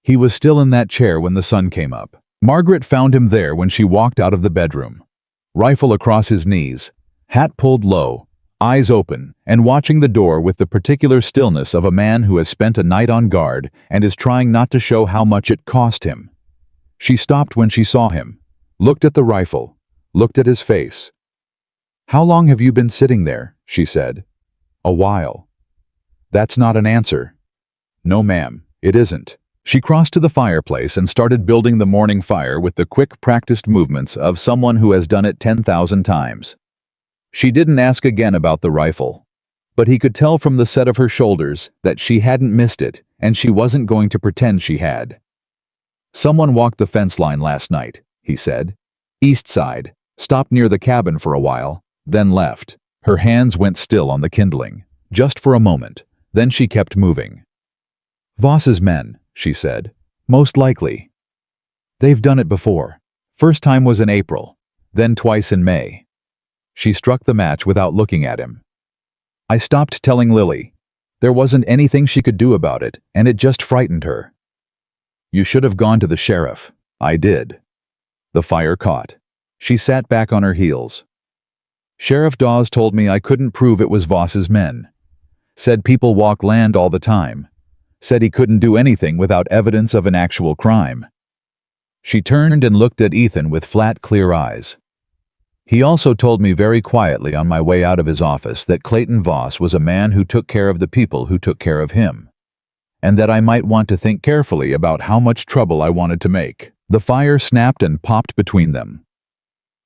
He was still in that chair when the sun came up. Margaret found him there when she walked out of the bedroom. Rifle across his knees, hat pulled low, eyes open, and watching the door with the particular stillness of a man who has spent a night on guard and is trying not to show how much it cost him. She stopped when she saw him, looked at the rifle, looked at his face. "How long have you been sitting there?" she said. "A while." "That's not an answer." "No, ma'am, it isn't." She crossed to the fireplace and started building the morning fire with the quick, practiced movements of someone who has done it 10,000 times. She didn't ask again about the rifle, but he could tell from the set of her shoulders that she hadn't missed it, and she wasn't going to pretend she had. "Someone walked the fence line last night," he said. "East side, stopped near the cabin for a while, then left." Her hands went still on the kindling, just for a moment, then she kept moving. "Voss's men," she said. "Most likely. They've done it before. First time was in April, then twice in May." She struck the match without looking at him. "I stopped telling Lily. There wasn't anything she could do about it, and it just frightened her." "You should have gone to the sheriff." "I did." The fire caught. She sat back on her heels. "Sheriff Dawes told me I couldn't prove it was Voss's men. Said people walk land all the time. Said he couldn't do anything without evidence of an actual crime." She turned and looked at Ethan with flat, clear eyes. "He also told me very quietly on my way out of his office that Clayton Voss was a man who took care of the people who took care of him, and that I might want to think carefully about how much trouble I wanted to make." The fire snapped and popped between them.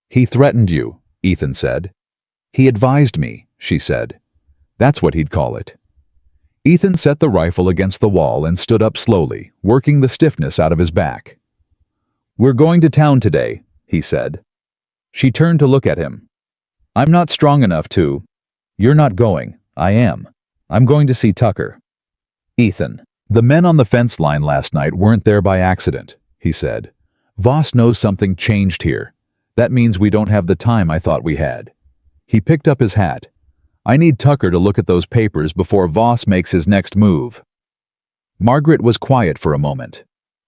"He threatened you," Ethan said. "He advised me," she said. "That's what he'd call it." Ethan set the rifle against the wall and stood up slowly, working the stiffness out of his back. "We're going to town today," he said. She turned to look at him. "I'm not strong enough to." "You're not going. I am. I'm going to see Tucker." "Ethan, the men on the fence line last night weren't there by accident," he said. "Voss knows something changed here. That means we don't have the time I thought we had." He picked up his hat. "I need Tucker to look at those papers before Voss makes his next move." Margaret was quiet for a moment.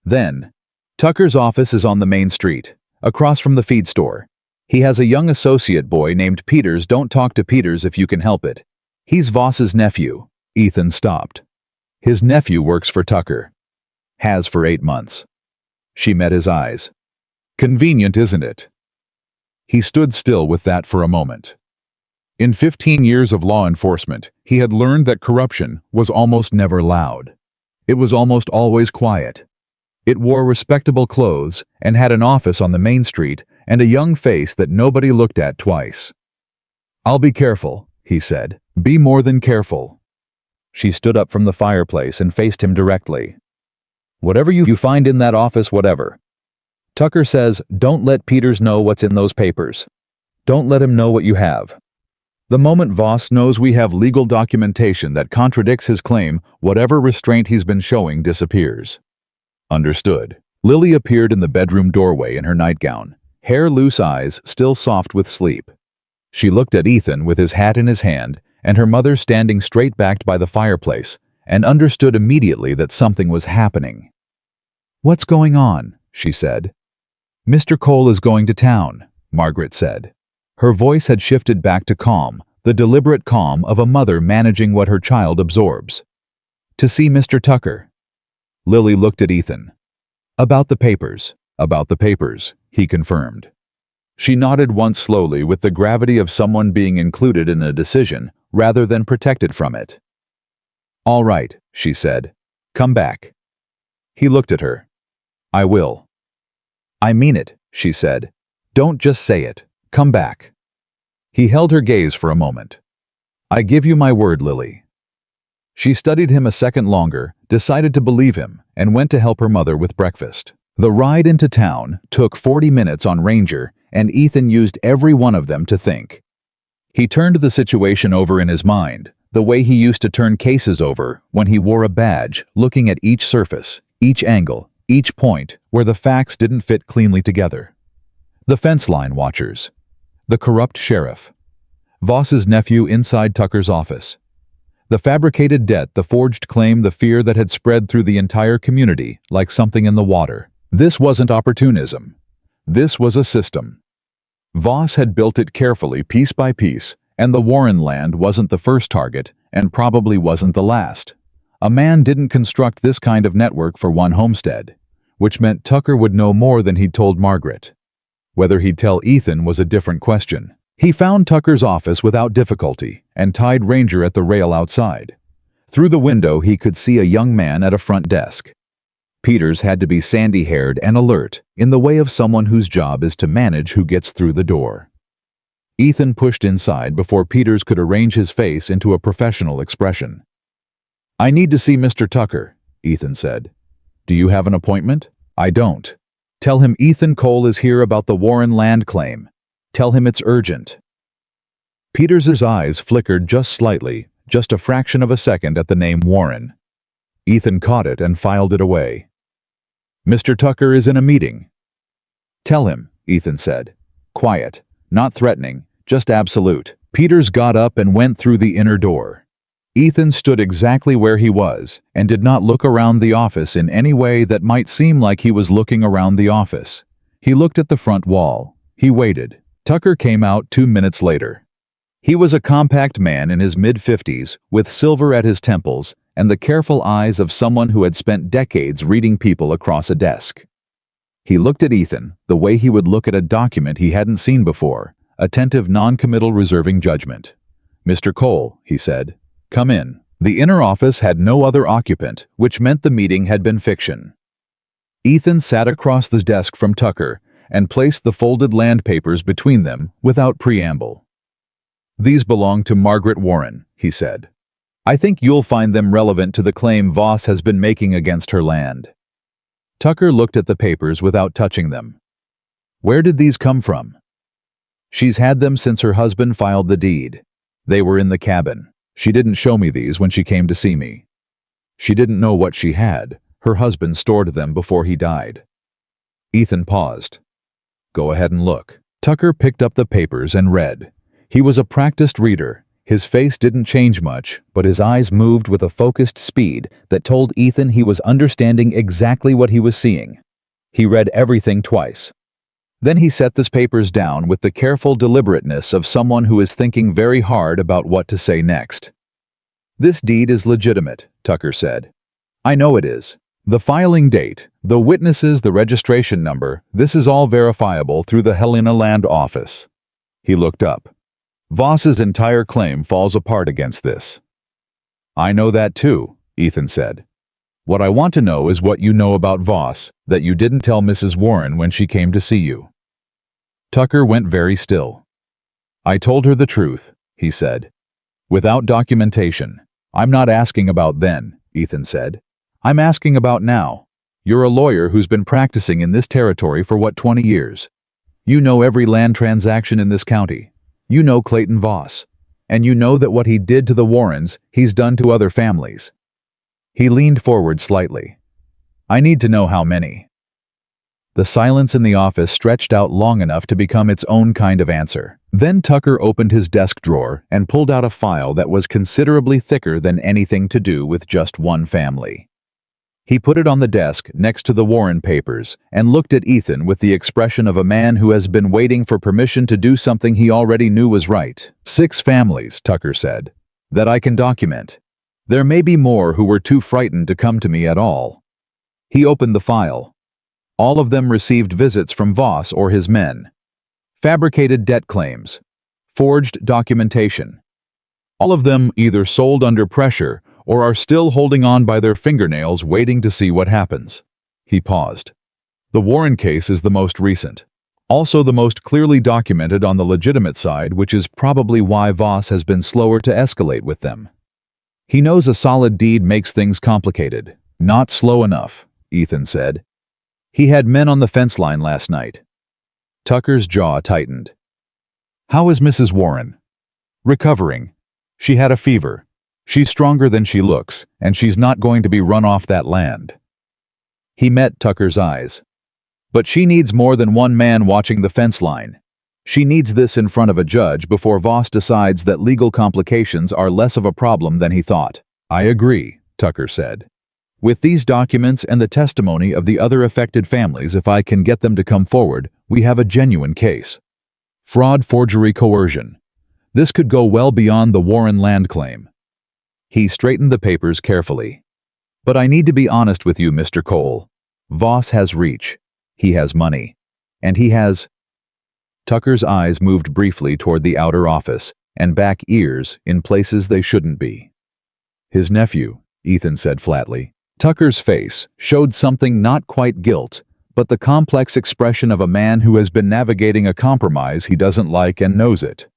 Then, "Tucker's office is on the main street, across from the feed store. He has a young associate boy named Peters. Don't talk to Peters if you can help it. He's Voss's nephew." Ethan stopped. "His nephew works for Tucker. Has for 8 months." She met his eyes. "Convenient, isn't it?" He stood still with that for a moment. In 15 years of law enforcement, he had learned that corruption was almost never loud. It was almost always quiet. It wore respectable clothes and had an office on the main street and a young face that nobody looked at twice. "I'll be careful," he said. "Be more than careful." She stood up from the fireplace and faced him directly. "Whatever you find in that office, whatever. Tucker says, don't let Peters know what's in those papers. Don't let him know what you have. The moment Voss knows we have legal documentation that contradicts his claim, whatever restraint he's been showing disappears." "Understood." Lily appeared in the bedroom doorway in her nightgown, hair loose, eyes still soft with sleep. She looked at Ethan with his hat in his hand and her mother standing straight-backed by the fireplace, and understood immediately that something was happening. "What's going on?" she said. "Mr. Cole is going to town," Margaret said. Her voice had shifted back to calm, the deliberate calm of a mother managing what her child absorbs. "To see Mr. Tucker." Lily looked at Ethan. About the papers. About the papers, he confirmed. She nodded once slowly with the gravity of someone being included in a decision rather than protected from it. All right, she said. Come back. He looked at her. I will. I mean it, she said. Don't just say it. Come back. He held her gaze for a moment. I give you my word, Lily. She studied him a second longer, decided to believe him, and went to help her mother with breakfast. The ride into town took 40 minutes on Ranger, and Ethan used every one of them to think. He turned the situation over in his mind, the way he used to turn cases over when he wore a badge, looking at each surface, each angle, each point where the facts didn't fit cleanly together. The fence line watchers. The corrupt sheriff. Voss's nephew inside Tucker's office. The fabricated debt, the forged claim, the fear that had spread through the entire community like something in the water. This wasn't opportunism. This was a system. Voss had built it carefully, piece by piece, and the Warren land wasn't the first target, and probably wasn't the last. A man didn't construct this kind of network for one homestead, which meant Tucker would know more than he'd told Margaret. Whether he'd tell Ethan was a different question. He found Tucker's office without difficulty and tied Ranger at the rail outside. Through the window he could see a young man at a front desk. Peters had to be sandy-haired and alert, in the way of someone whose job is to manage who gets through the door. Ethan pushed inside before Peters could arrange his face into a professional expression. I need to see Mr. Tucker, Ethan said. Do you have an appointment? I don't. Tell him Ethan Cole is here about the Warren land claim. Tell him it's urgent. Peters's eyes flickered just slightly, just a fraction of a second at the name Warren. Ethan caught it and filed it away. Mr. Tucker is in a meeting. Tell him, Ethan said. Quiet, not threatening, just absolute. Peters got up and went through the inner door. Ethan stood exactly where he was and did not look around the office in any way that might seem like he was looking around the office. He looked at the front wall. He waited. Tucker came out 2 minutes later. He was a compact man in his mid-50s, with silver at his temples and the careful eyes of someone who had spent decades reading people across a desk. He looked at Ethan the way he would look at a document he hadn't seen before, attentive, non-committal, reserving judgment. Mr. Cole, he said, come in. The inner office had no other occupant, which meant the meeting had been fiction. Ethan sat across the desk from Tucker and placed the folded land papers between them without preamble. These belong to Margaret Warren, he said. I think you'll find them relevant to the claim Voss has been making against her land. Tucker looked at the papers without touching them. Where did these come from? She's had them since her husband filed the deed. They were in the cabin. She didn't show me these when she came to see me. She didn't know what she had. Her husband stored them before he died. Ethan paused. Go ahead and look. Tucker picked up the papers and read. He was a practiced reader. His face didn't change much, but his eyes moved with a focused speed that told Ethan he was understanding exactly what he was seeing. He read everything twice. Then he set the papers down with the careful deliberateness of someone who is thinking very hard about what to say next. This deed is legitimate, Tucker said. I know it is. The filing date, the witnesses, the registration number, this is all verifiable through the Helena Land office. He looked up. Voss's entire claim falls apart against this. I know that too, Ethan said. What I want to know is what you know about Voss that you didn't tell Mrs. Warren when she came to see you. Tucker went very still. I told her the truth, he said. Without documentation. I'm not asking about then, Ethan said. I'm asking about now. You're a lawyer who's been practicing in this territory for 20 years? You know every land transaction in this county. You know Clayton Voss. And you know that what he did to the Warrens, he's done to other families. He leaned forward slightly. I need to know how many. The silence in the office stretched out long enough to become its own kind of answer. Then Tucker opened his desk drawer and pulled out a file that was considerably thicker than anything to do with just one family. He put it on the desk next to the Warren papers and looked at Ethan with the expression of a man who has been waiting for permission to do something he already knew was right. 6 families, Tucker said, that I can document. There may be more who were too frightened to come to me at all. He opened the file. All of them received visits from Voss or his men. Fabricated debt claims. Forged documentation. All of them either sold under pressure or are still holding on by their fingernails waiting to see what happens. He paused. The Warren case is the most recent. Also the most clearly documented on the legitimate side, which is probably why Voss has been slower to escalate with them. He knows a solid deed makes things complicated. Not slow enough, Ethan said. He had men on the fence line last night. Tucker's jaw tightened. How is Mrs. Warren? Recovering. She had a fever. She's stronger than she looks, and she's not going to be run off that land. He met Tucker's eyes. But she needs more than one man watching the fence line. She needs this in front of a judge before Voss decides that legal complications are less of a problem than he thought. I agree, Tucker said. With these documents and the testimony of the other affected families, if I can get them to come forward, we have a genuine case. Fraud, forgery, coercion. This could go well beyond the Warren land claim. He straightened the papers carefully. But I need to be honest with you, Mr. Cole. Voss has reach. He has money. And he has... Tucker's eyes moved briefly toward the outer office, and back ears in places they shouldn't be. His nephew, Ethan said flatly. Tucker's face showed something not quite guilt, but the complex expression of a man who has been navigating a compromise he doesn't like and knows it.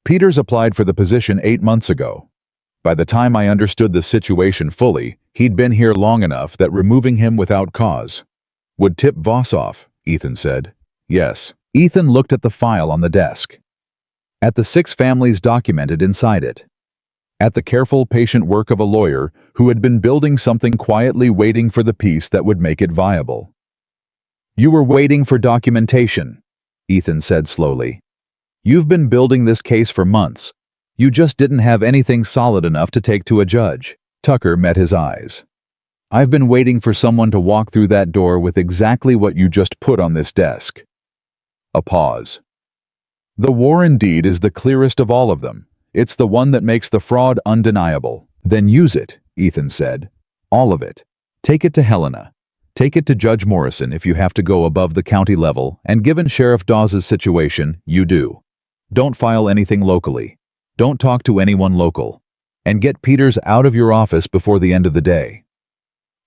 Peters applied for the position 8 months ago. By the time I understood the situation fully, he'd been here long enough that removing him without cause would tip Voss off, Ethan said. Yes. Ethan looked at the file on the desk. At the 6 families documented inside it. At the careful, patient work of a lawyer who had been building something quietly, waiting for the piece that would make it viable. You were waiting for documentation, Ethan said slowly. You've been building this case for months. You just didn't have anything solid enough to take to a judge. Tucker met his eyes. I've been waiting for someone to walk through that door with exactly what you just put on this desk. A pause. The Warren deed is the clearest of all of them. It's the one that makes the fraud undeniable. Then use it, Ethan said. All of it. Take it to Helena. Take it to Judge Morrison if you have to go above the county level, and given Sheriff Dawes' situation, you do. Don't file anything locally. Don't talk to anyone local. And get Peters out of your office before the end of the day.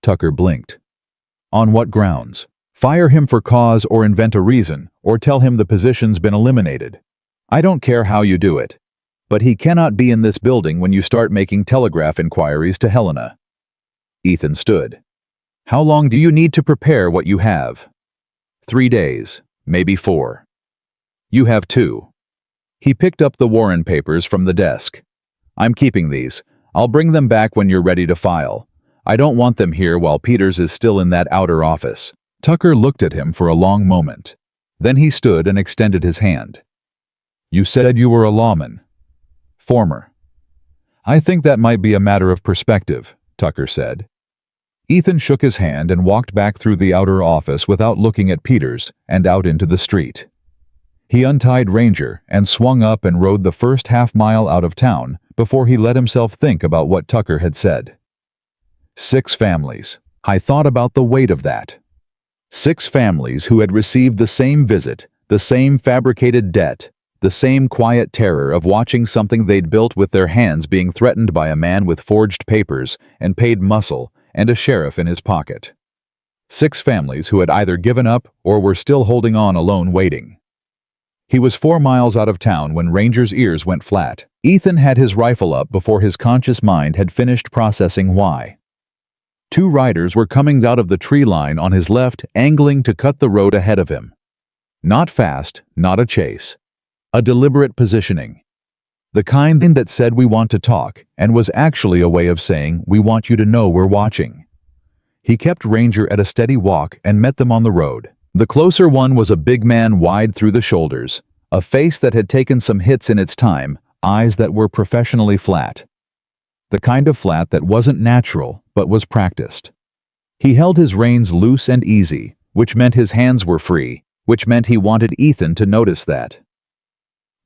Tucker blinked. On what grounds? Fire him for cause or invent a reason, or tell him the position's been eliminated. I don't care how you do it. But he cannot be in this building when you start making telegraph inquiries to Helena. Ethan stood. How long do you need to prepare what you have? 3 days, maybe 4. You have 2. He picked up the Warren papers from the desk. I'm keeping these. I'll bring them back when you're ready to file. I don't want them here while Peters is still in that outer office. Tucker looked at him for a long moment. Then he stood and extended his hand. You said you were a lawman. Former. I think that might be a matter of perspective, Tucker said. Ethan shook his hand and walked back through the outer office without looking at Peters and out into the street. He untied Ranger and swung up and rode the first half-mile out of town before he let himself think about what Tucker had said. 6 families. I thought about the weight of that. 6 families who had received the same visit, the same fabricated debt, the same quiet terror of watching something they'd built with their hands being threatened by a man with forged papers and paid muscle and a sheriff in his pocket. 6 families who had either given up or were still holding on alone waiting. He was 4 miles out of town when Ranger's ears went flat. Ethan had his rifle up before his conscious mind had finished processing why. 2 riders were coming out of the tree line on his left, angling to cut the road ahead of him. Not fast, not a chase. A deliberate positioning. The kind that said we want to talk, and was actually a way of saying we want you to know we're watching. He kept Ranger at a steady walk and met them on the road. The closer one was a big man wide through the shoulders, a face that had taken some hits in its time, eyes that were professionally flat. The kind of flat that wasn't natural, but was practiced. He held his reins loose and easy, which meant his hands were free, which meant he wanted Ethan to notice that.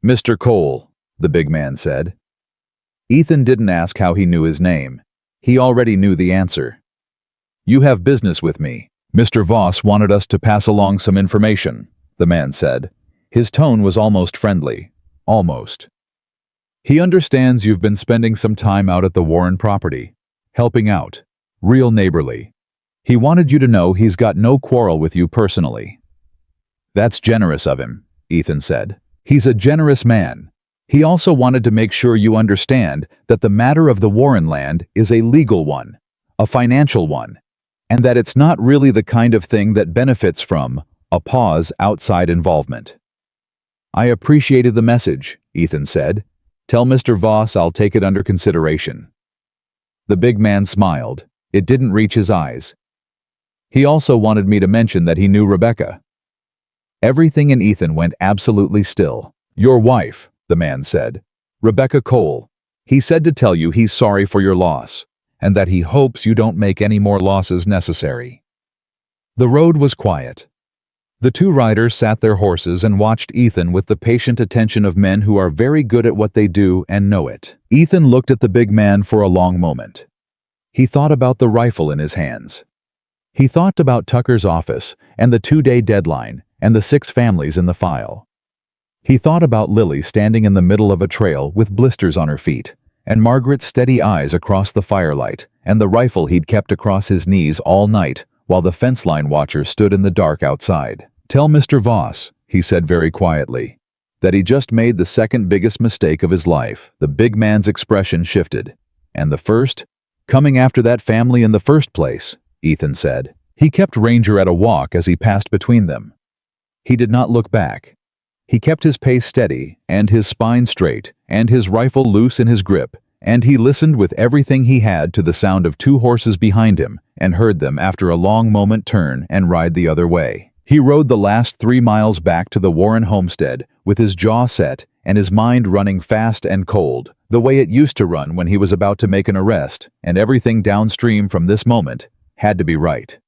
Mr. Cole, the big man said. Ethan didn't ask how he knew his name. He already knew the answer. You have business with me, Mr. Voss wanted us to pass along some information, the man said. His tone was almost friendly. Almost. He understands you've been spending some time out at the Warren property, helping out. Real neighborly. He wanted you to know he's got no quarrel with you personally. That's generous of him, Ethan said. He's a generous man. He also wanted to make sure you understand that the matter of the Warren land is a legal one, a financial one, and that it's not really the kind of thing that benefits from a pause outside involvement. I appreciated the message, Ethan said. Tell Mr. Voss I'll take it under consideration. The big man smiled. It didn't reach his eyes. He also wanted me to mention that he knew Rebecca. Everything in Ethan went absolutely still. Your wife, the man said. Rebecca Cole. He said to tell you he's sorry for your loss, and that he hopes you don't make any more losses necessary. The road was quiet. The two riders sat their horses and watched Ethan with the patient attention of men who are very good at what they do and know it. Ethan looked at the big man for a long moment. He thought about the rifle in his hands. He thought about Tucker's office and the 2-day deadline and the 6 families in the file. He thought about Lily standing in the middle of a trail with blisters on her feet, and Margaret's steady eyes across the firelight, and the rifle he'd kept across his knees all night while the fence line watcher stood in the dark outside. Tell Mr. Voss, he said very quietly, that he just made the second biggest mistake of his life. The big man's expression shifted. And the first? Coming after that family in the first place, Ethan said. He kept Ranger at a walk as he passed between them. He did not look back. He kept his pace steady, and his spine straight, and his rifle loose in his grip, and he listened with everything he had to the sound of 2 horses behind him, and heard them after a long moment turn and ride the other way. He rode the last 3 miles back to the Warren homestead with his jaw set and his mind running fast and cold, the way it used to run when he was about to make an arrest, and everything downstream from this moment had to be right.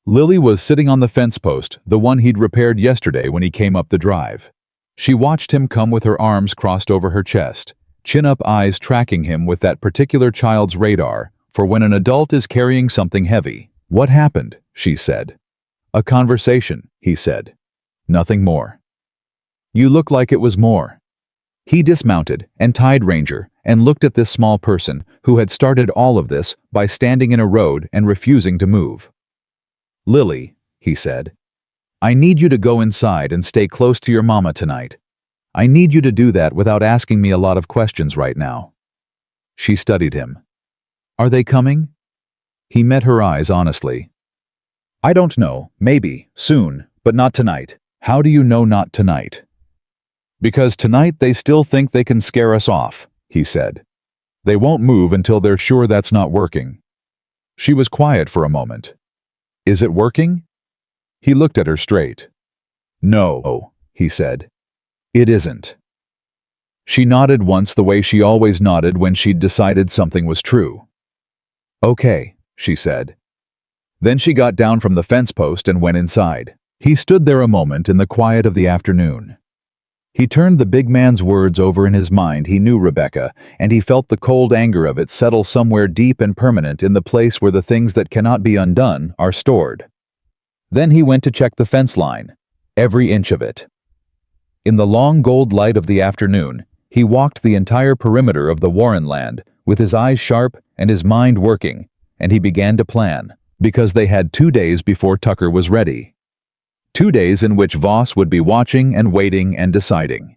Lily was sitting on the fence post, the one he'd repaired yesterday when he came up the drive. She watched him come with her arms crossed over her chest, chin-up eyes tracking him with that particular child's radar for when an adult is carrying something heavy. What happened? She said. A conversation, he said. Nothing more. You look like it was more. He dismounted and tied Ranger and looked at this small person who had started all of this by standing in a road and refusing to move. Lily, he said, I need you to go inside and stay close to your mama tonight. I need you to do that without asking me a lot of questions right now. She studied him. Are they coming? He met her eyes honestly. I don't know, maybe, soon, but not tonight. How do you know not tonight? Because tonight they still think they can scare us off, he said. They won't move until they're sure that's not working. She was quiet for a moment. Is it working? He looked at her straight. No, he said. It isn't. She nodded once the way she always nodded when she'd decided something was true. Okay, she said. Then she got down from the fence post and went inside. He stood there a moment in the quiet of the afternoon. He turned the big man's words over in his mind. He knew Rebecca, and he felt the cold anger of it settle somewhere deep and permanent in the place where the things that cannot be undone are stored. Then he went to check the fence line, every inch of it. In the long gold light of the afternoon, he walked the entire perimeter of the Warren land with his eyes sharp and his mind working, and he began to plan. Because they had 2 days before Tucker was ready. 2 days in which Voss would be watching and waiting and deciding.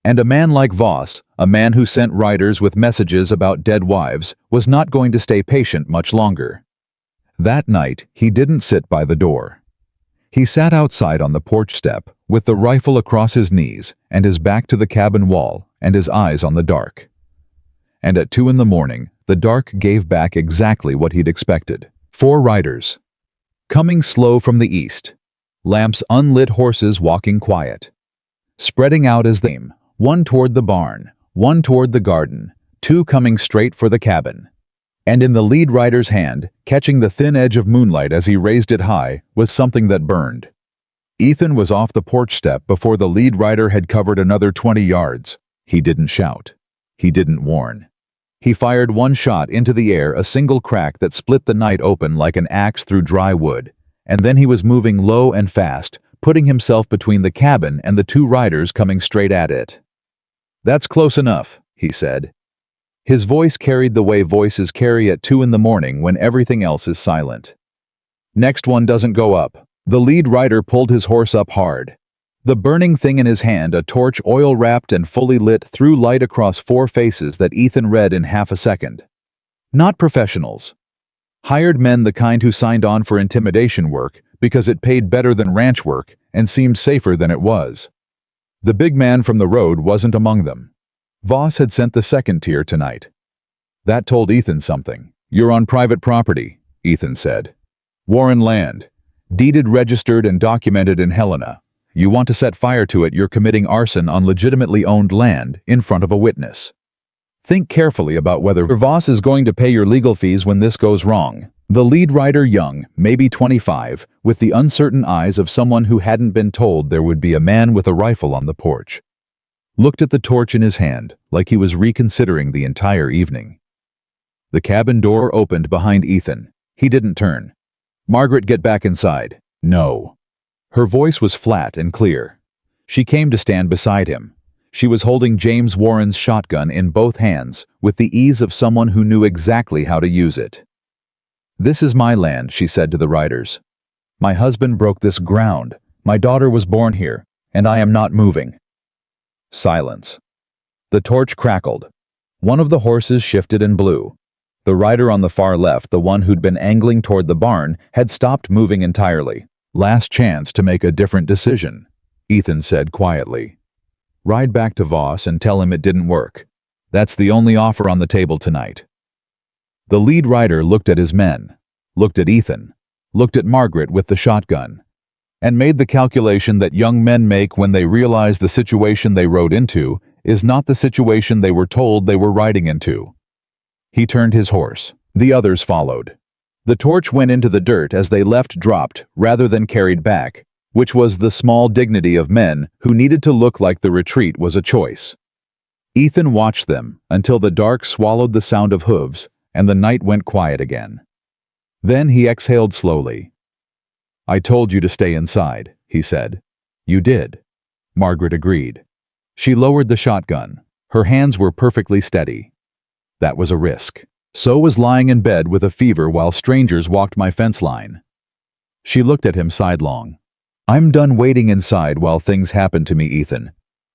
And a man like Voss, a man who sent riders with messages about dead wives, was not going to stay patient much longer. That night, he didn't sit by the door. He sat outside on the porch step, with the rifle across his knees and his back to the cabin wall and his eyes on the dark. And at 2 in the morning, the dark gave back exactly what he'd expected. 4 riders. Coming slow from the east. Lamps unlit horses walking quiet. Spreading out as they came, 1 toward the barn, 1 toward the garden, 2 coming straight for the cabin. And in the lead rider's hand, catching the thin edge of moonlight as he raised it high, was something that burned. Ethan was off the porch step before the lead rider had covered another 20 yards. He didn't shout. He didn't warn. He fired one shot into the air, a single crack that split the night open like an axe through dry wood, and then he was moving low and fast, putting himself between the cabin and the two riders coming straight at it. "That's close enough," he said. His voice carried the way voices carry at 2 in the morning when everything else is silent. "Next one doesn't go up." The lead rider pulled his horse up hard. The burning thing in his hand, a torch oil-wrapped and fully lit, threw light across 4 faces that Ethan read in half a second. Not professionals. Hired men, the kind who signed on for intimidation work because it paid better than ranch work and seemed safer than it was. The big man from the road wasn't among them. Voss had sent the second tier tonight. That told Ethan something. "You're on private property," Ethan said. "Warren land. Deeded, registered, and documented in Helena. You want to set fire to it, you're committing arson on legitimately owned land in front of a witness. Think carefully about whether Voss is going to pay your legal fees when this goes wrong." The lead rider, young, maybe 25, with the uncertain eyes of someone who hadn't been told there would be a man with a rifle on the porch, looked at the torch in his hand like he was reconsidering the entire evening. The cabin door opened behind Ethan. He didn't turn. "Margaret, get back inside." "No." Her voice was flat and clear. She came to stand beside him. She was holding James Warren's shotgun in both hands, with the ease of someone who knew exactly how to use it. "This is my land," she said to the riders. "My husband broke this ground. My daughter was born here, and I am not moving." Silence. The torch crackled. One of the horses shifted and blew. The rider on the far left, the one who'd been angling toward the barn, had stopped moving entirely. "Last chance to make a different decision," Ethan said quietly. "Ride back to Voss and tell him it didn't work. That's the only offer on the table tonight." The lead rider looked at his men, looked at Ethan, looked at Margaret with the shotgun, and made the calculation that young men make when they realize the situation they rode into is not the situation they were told they were riding into. He turned his horse. The others followed. The torch went into the dirt as they left, dropped rather than carried back, which was the small dignity of men who needed to look like the retreat was a choice. Ethan watched them until the dark swallowed the sound of hooves and the night went quiet again. Then he exhaled slowly. "I told you to stay inside," he said. "You did." Margaret agreed. She lowered the shotgun. Her hands were perfectly steady. "That was a risk. So was lying in bed with a fever while strangers walked my fence line." She looked at him sidelong. "I'm done waiting inside while things happen to me, Ethan.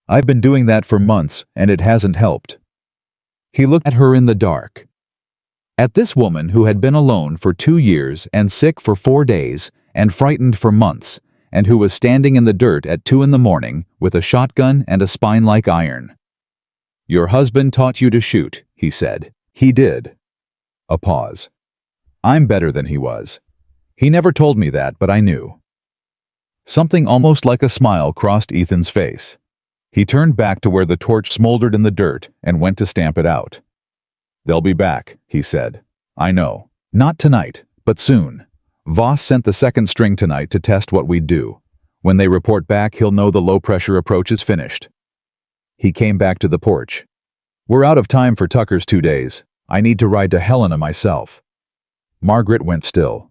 I've been doing that for months, and it hasn't helped." He looked at her in the dark. At this woman who had been alone for 2 years and sick for 4 days and frightened for months, and who was standing in the dirt at 2 in the morning with a shotgun and a spine like iron. "Your husband taught you to shoot," he said. "He did." A pause. "I'm better than he was. He never told me that, but I knew." Something almost like a smile crossed Ethan's face. He turned back to where the torch smoldered in the dirt and went to stamp it out. "They'll be back," he said. "I know. Not tonight, but soon. Voss sent the second string tonight to test what we'd do. When they report back, he'll know the low-pressure approach is finished." He came back to the porch. "We're out of time for Tucker's 2 days. I need to ride to Helena myself." Margaret went still.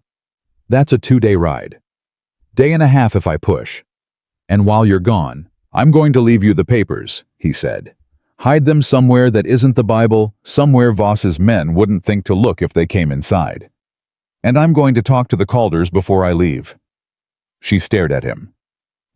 "That's a 2-day ride. Day and a half if I push. And while you're gone, I'm going to leave you the papers," he said. "Hide them somewhere that isn't the Bible, somewhere Voss's men wouldn't think to look if they came inside. And I'm going to talk to the Calders before I leave." She stared at him.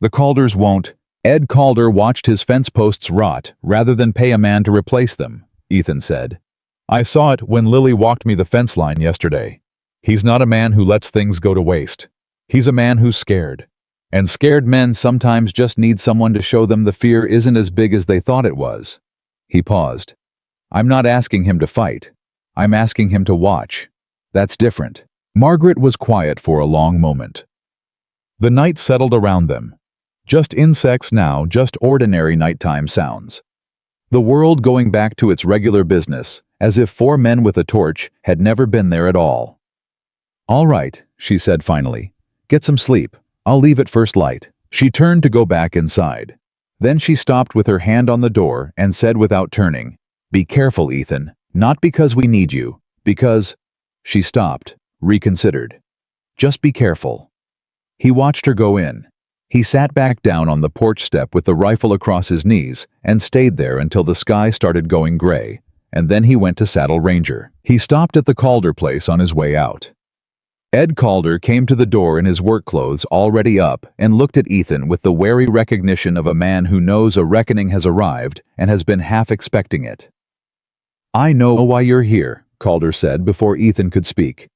"The Calders won't." "Ed Calder watched his fence posts rot rather than pay a man to replace them," Ethan said. "I saw it when Lily walked me the fence line yesterday. He's not a man who lets things go to waste. He's a man who's scared. And scared men sometimes just need someone to show them the fear isn't as big as they thought it was." He paused. "I'm not asking him to fight. I'm asking him to watch. That's different." Margaret was quiet for a long moment. The night settled around them. Just insects now, just ordinary nighttime sounds. The world going back to its regular business, as if 4 men with a torch had never been there at all. "All right," she said finally. "Get some sleep. I'll leave at first light." She turned to go back inside. Then she stopped with her hand on the door and said without turning, "Be careful, Ethan. Not because we need you, because... She stopped, reconsidered. Just be careful. He watched her go in. He sat back down on the porch step with the rifle across his knees and stayed there until the sky started going gray, and then he went to saddle Ranger. He stopped at the Calder place on his way out. Ed Calder came to the door in his work clothes already up and looked at Ethan with the wary recognition of a man who knows a reckoning has arrived and has been half expecting it. "I know why you're here," Calder said before Ethan could speak.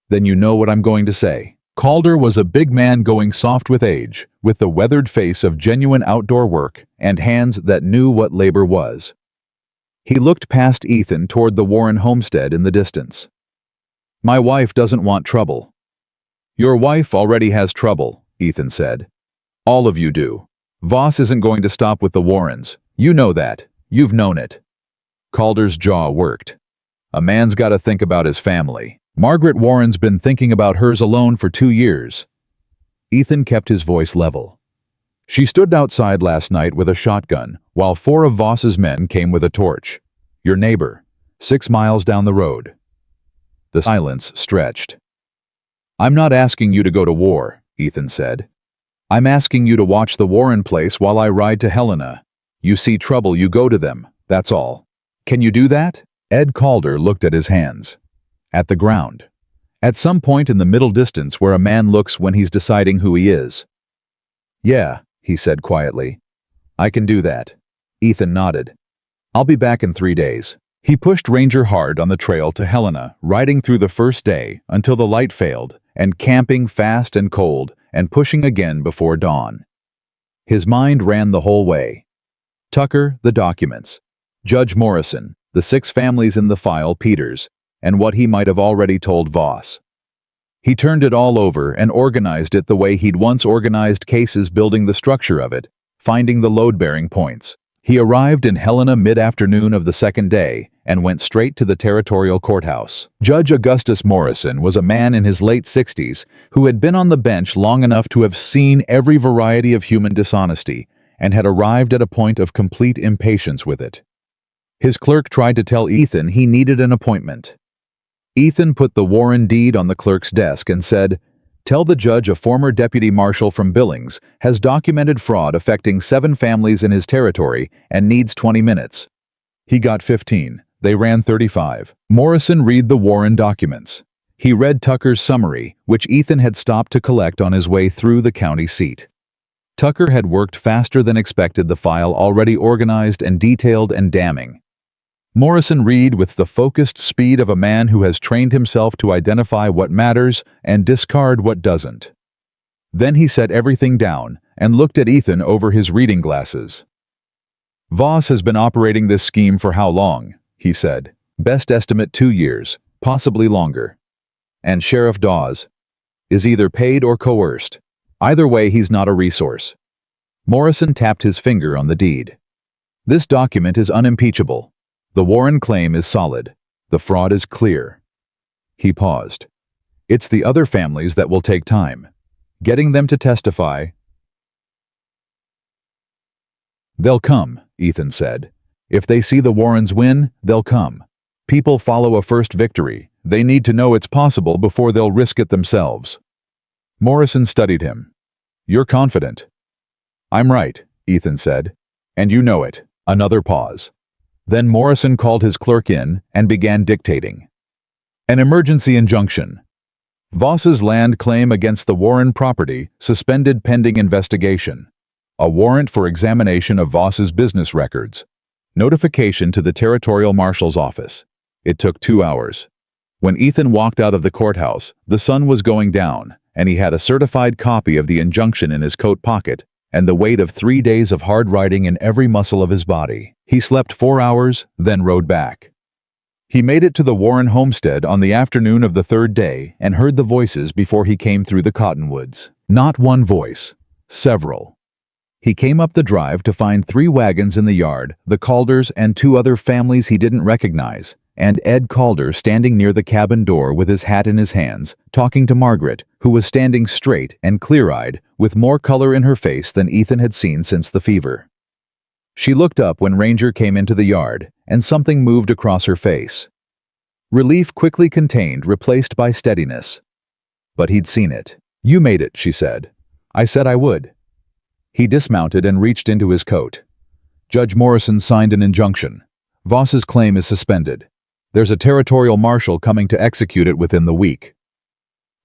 "Then you know what I'm going to say." Calder was a big man going soft with age, with the weathered face of genuine outdoor work and hands that knew what labor was. He looked past Ethan toward the Warren homestead in the distance. "My wife doesn't want trouble." "Your wife already has trouble," Ethan said. "All of you do. Voss isn't going to stop with the Warrens. You know that. You've known it." Calder's jaw worked. A man's got to think about his family. Margaret Warren's been thinking about hers alone for 2 years. Ethan kept his voice level. "She stood outside last night with a shotgun, while 4 of Voss's men came with a torch. Your neighbor, 6 miles down the road." The silence stretched. "I'm not asking you to go to war," Ethan said. "I'm asking you to watch the Warren place while I ride to Helena. You see trouble, you go to them, that's all. Can you do that?" Ed Calder looked at his hands. At the ground. At some point in the middle distance where a man looks when he's deciding who he is. "Yeah," he said quietly. "I can do that." Ethan nodded. "I'll be back in 3 days." He pushed Ranger hard on the trail to Helena, riding through the first day until the light failed, and camping fast and cold, and pushing again before dawn. His mind ran the whole way. Tucker, the documents. Judge Morrison, the 6 families in the file, Peters, and what he might have already told Voss. He turned it all over and organized it the way he'd once organized cases, building the structure of it, finding the load-bearing points. He arrived in Helena mid-afternoon of the second day and went straight to the territorial courthouse. Judge Augustus Morrison was a man in his late 60s who had been on the bench long enough to have seen every variety of human dishonesty and had arrived at a point of complete impatience with it. His clerk tried to tell Ethan he needed an appointment. Ethan put the Warren deed on the clerk's desk and said, "Tell the judge a former deputy marshal from Billings has documented fraud affecting 7 families in his territory and needs 20 minutes. He got 15. They ran 35. Morrison read the Warren documents. He read Tucker's summary, which Ethan had stopped to collect on his way through the county seat. Tucker had worked faster than expected, the file already organized and detailed and damning. Morrison read with the focused speed of a man who has trained himself to identify what matters and discard what doesn't. Then he set everything down and looked at Ethan over his reading glasses. "Voss has been operating this scheme for how long?" he said. "Best estimate 2 years, possibly longer. And Sheriff Dawes is either paid or coerced. Either way, he's not a resource." Morrison tapped his finger on the deed. "This document is unimpeachable. The Warren claim is solid. The fraud is clear." He paused. "It's the other families that will take time. Getting them to testify." "They'll come," Ethan said. "If they see the Warrens win, they'll come. People follow a first victory. They need to know it's possible before they'll risk it themselves." Morrison studied him. "You're confident." "I'm right," Ethan said. "And you know it." Another pause. Then Morrison called his clerk in and began dictating. "An emergency injunction. Voss's land claim against the Warren property suspended pending investigation. A warrant for examination of Voss's business records. Notification to the territorial marshal's office." It took 2 hours. When Ethan walked out of the courthouse, the sun was going down, and he had a certified copy of the injunction in his coat pocket and the weight of 3 days of hard riding in every muscle of his body. He slept 4 hours, then rode back. He made it to the Warren homestead on the afternoon of the 3rd day and heard the voices before he came through the cottonwoods. Not one voice, several. He came up the drive to find 3 wagons in the yard, the Calders and 2 other families he didn't recognize, and Ed Calder standing near the cabin door with his hat in his hands, talking to Margaret, who was standing straight and clear-eyed, with more color in her face than Ethan had seen since the fever. She looked up when Ranger came into the yard, and something moved across her face. Relief quickly contained, replaced by steadiness. But he'd seen it. "You made it," she said. "I said I would." He dismounted and reached into his coat. "Judge Morrison signed an injunction. Voss's claim is suspended. There's a territorial marshal coming to execute it within the week."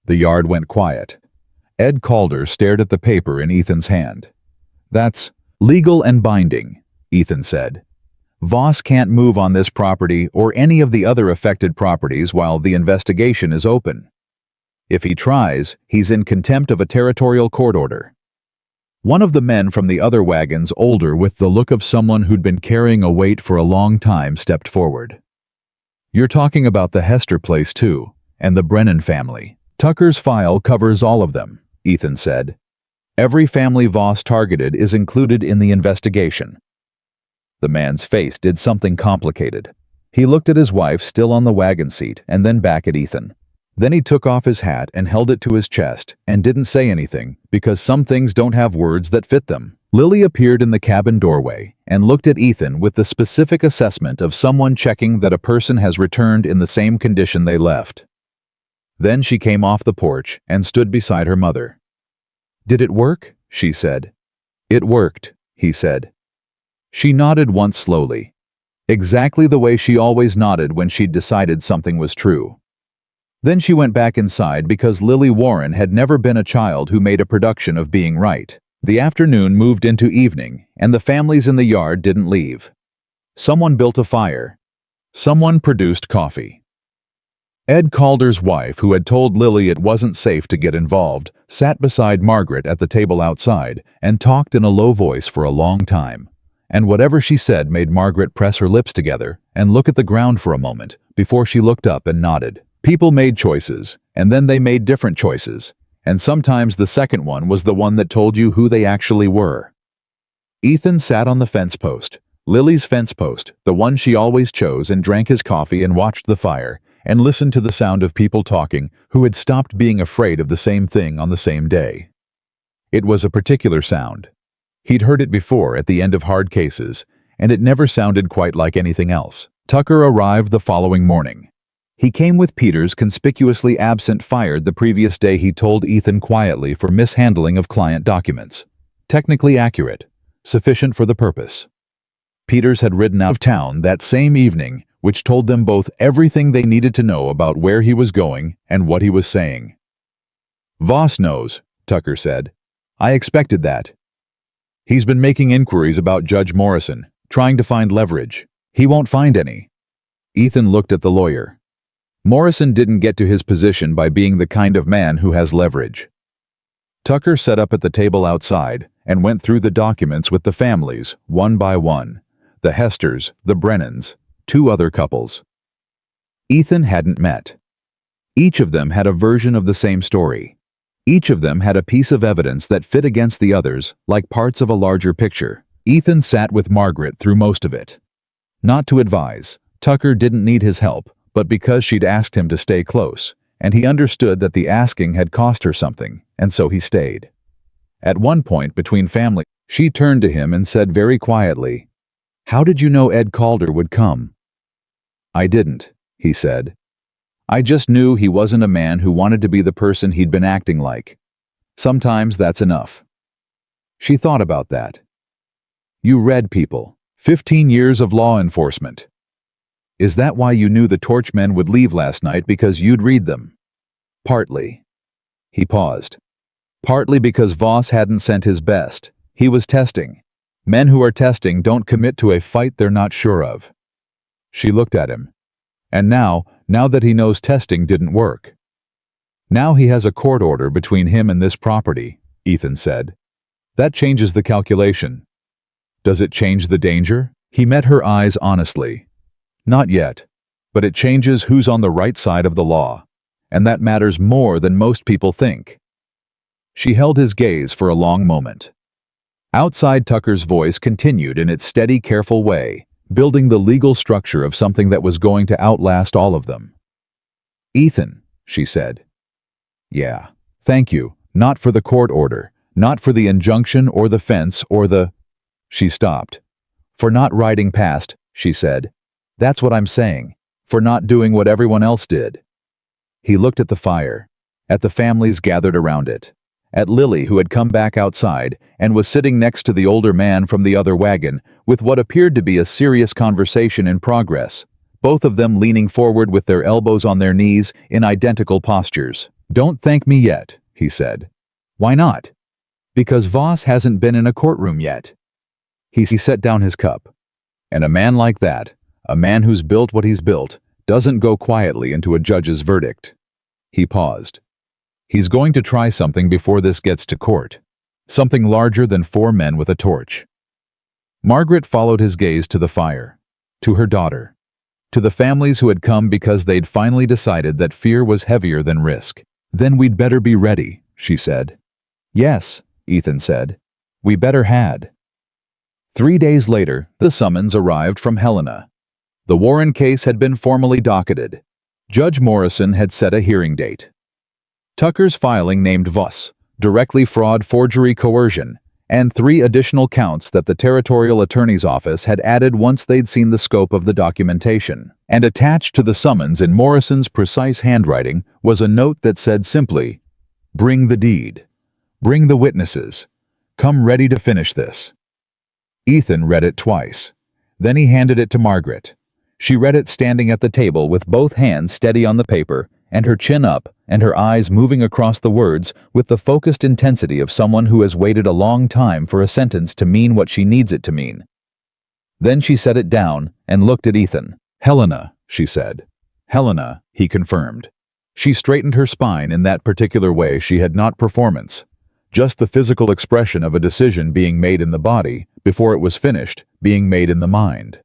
The yard went quiet. Ed Calder stared at the paper in Ethan's hand. "That's legal and binding," Ethan said. "Voss can't move on this property or any of the other affected properties while the investigation is open. If he tries, he's in contempt of a territorial court order." One of the men from the other wagons, older with the look of someone who'd been carrying a weight for a long time, stepped forward. "You're talking about the Hester place too, and the Brennan family. Tucker's file covers all of them," Ethan said. "Every family Voss targeted is included in the investigation." The man's face did something complicated. He looked at his wife still on the wagon seat and then back at Ethan. Then he took off his hat and held it to his chest and didn't say anything because some things don't have words that fit them. Lily appeared in the cabin doorway and looked at Ethan with the specific assessment of someone checking that a person has returned in the same condition they left. Then she came off the porch and stood beside her mother. "Did it work?" she said. "It worked," he said. She nodded once slowly. Exactly the way she always nodded when she'd decided something was true. Then she went back inside because Lily Warren had never been a child who made a production of being right. The afternoon moved into evening, and the families in the yard didn't leave. Someone built a fire. Someone produced coffee. Ed Calder's wife, who had told Lily it wasn't safe to get involved, sat beside Margaret at the table outside and talked in a low voice for a long time. And whatever she said made Margaret press her lips together and look at the ground for a moment before she looked up and nodded. People made choices, and then they made different choices, and sometimes the second one was the one that told you who they actually were. Ethan sat on the fence post, Lily's fence post, the one she always chose, and drank his coffee and watched the fire, and listened to the sound of people talking who had stopped being afraid of the same thing on the same day. It was a particular sound. He'd heard it before at the end of hard cases, and it never sounded quite like anything else. Tucker arrived the following morning. He came with Peter's conspicuously absent fired the previous day. He told Ethan quietly for mishandling of client documents. Technically accurate, sufficient for the purpose. Peters had ridden out of town that same evening, which told them both everything they needed to know about where he was going and what he was saying. "Voss knows," Tucker said. "I expected that. He's been making inquiries about Judge Morrison, trying to find leverage. He won't find any." Ethan looked at the lawyer. Morrison didn't get to his position by being the kind of man who has leverage. Tucker sat up at the table outside and went through the documents with the families, one by one. The Hesters, the Brennans, two other couples. Ethan hadn't met. Each of them had a version of the same story. Each of them had a piece of evidence that fit against the others, like parts of a larger picture. Ethan sat with Margaret through most of it. Not to advise. Tucker didn't need his help, but because she'd asked him to stay close, and he understood that the asking had cost her something, and so he stayed. At one point between family, she turned to him and said very quietly, "How did you know Ed Calder would come?" "I didn't," he said. "I just knew he wasn't a man who wanted to be the person he'd been acting like. Sometimes that's enough." She thought about that. "You read people. 15 years of law enforcement. Is that why you knew the torchmen would leave last night, because you'd read them?" "Partly." He paused. "Partly because Voss hadn't sent his best. He was testing. Men who are testing don't commit to a fight they're not sure of." She looked at him. "And now that he knows testing didn't work. Now he has a court order between him and this property," Ethan said. "That changes the calculation." "Does it change the danger?" He met her eyes honestly. "Not yet, but it changes who's on the right side of the law, and that matters more than most people think." She held his gaze for a long moment. Outside, Tucker's voice continued in its steady, careful way, building the legal structure of something that was going to outlast all of them. "Ethan," she said. "Yeah, thank you, not for the court order, not for the injunction or the fence or the—" She stopped. "For not riding past," she said. "That's what I'm saying. For not doing what everyone else did. He looked at the fire, at the families gathered around it, at Lily, who had come back outside and was sitting next to the older man from the other wagon with what appeared to be a serious conversation in progress, both of them leaning forward with their elbows on their knees in identical postures. "Don't thank me yet," he said. "Why not?" "Because Voss hasn't been in a courtroom yet." He set down his cup. "And a man like that, a man who's built what he's built, doesn't go quietly into a judge's verdict." He paused. "He's going to try something before this gets to court. Something larger than 4 men with a torch." Margaret followed his gaze to the fire, to her daughter, to the families who had come because they'd finally decided that fear was heavier than risk. "Then we'd better be ready," she said. "Yes," Ethan said. "We better had." 3 days later, the summons arrived from Helena. The Warren case had been formally docketed. Judge Morrison had set a hearing date. Tucker's filing named Voss, directly fraud, forgery, coercion, and 3 additional counts that the Territorial Attorney's Office had added once they'd seen the scope of the documentation. And attached to the summons in Morrison's precise handwriting was a note that said simply, "Bring the deed. Bring the witnesses. Come ready to finish this." Ethan read it twice. Then he handed it to Margaret. She read it standing at the table with both hands steady on the paper and her chin up and her eyes moving across the words with the focused intensity of someone who has waited a long time for a sentence to mean what she needs it to mean. Then she set it down and looked at Ethan. "Helena," she said. "Helena," he confirmed. She straightened her spine in that particular way she had not performance. Just the physical expression of a decision being made in the body, before it was finished, being made in the mind.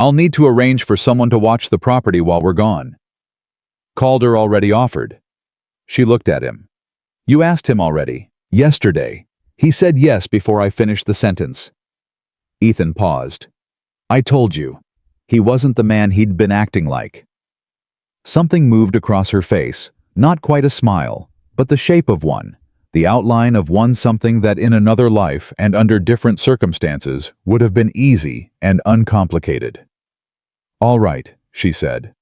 "I'll need to arrange for someone to watch the property while we're gone." "Calder already offered." She looked at him. "You asked him already?" "Yesterday. He said yes before I finished the sentence." Ethan paused. "I told you. He wasn't the man he'd been acting like." Something moved across her face, not quite a smile, but the shape of one. The outline of one, something that in another life and under different circumstances would have been easy and uncomplicated. "All right," she said.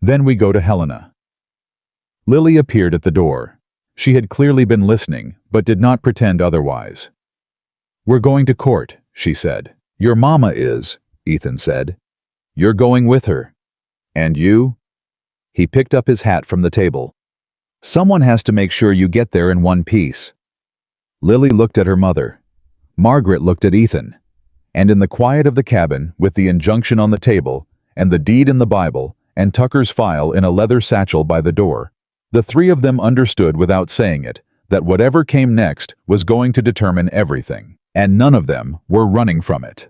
"Then we go to Helena." Lily appeared at the door. She had clearly been listening, but did not pretend otherwise. "We're going to court," she said. "Your mama is," Ethan said. "You're going with her." "And you?" He picked up his hat from the table. "Someone has to make sure you get there in one piece." Lily looked at her mother. Margaret looked at Ethan. And in the quiet of the cabin, with the injunction on the table, and the deed in the Bible, and Tucker's file in a leather satchel by the door, the 3 of them understood without saying it, that whatever came next was going to determine everything, and none of them were running from it.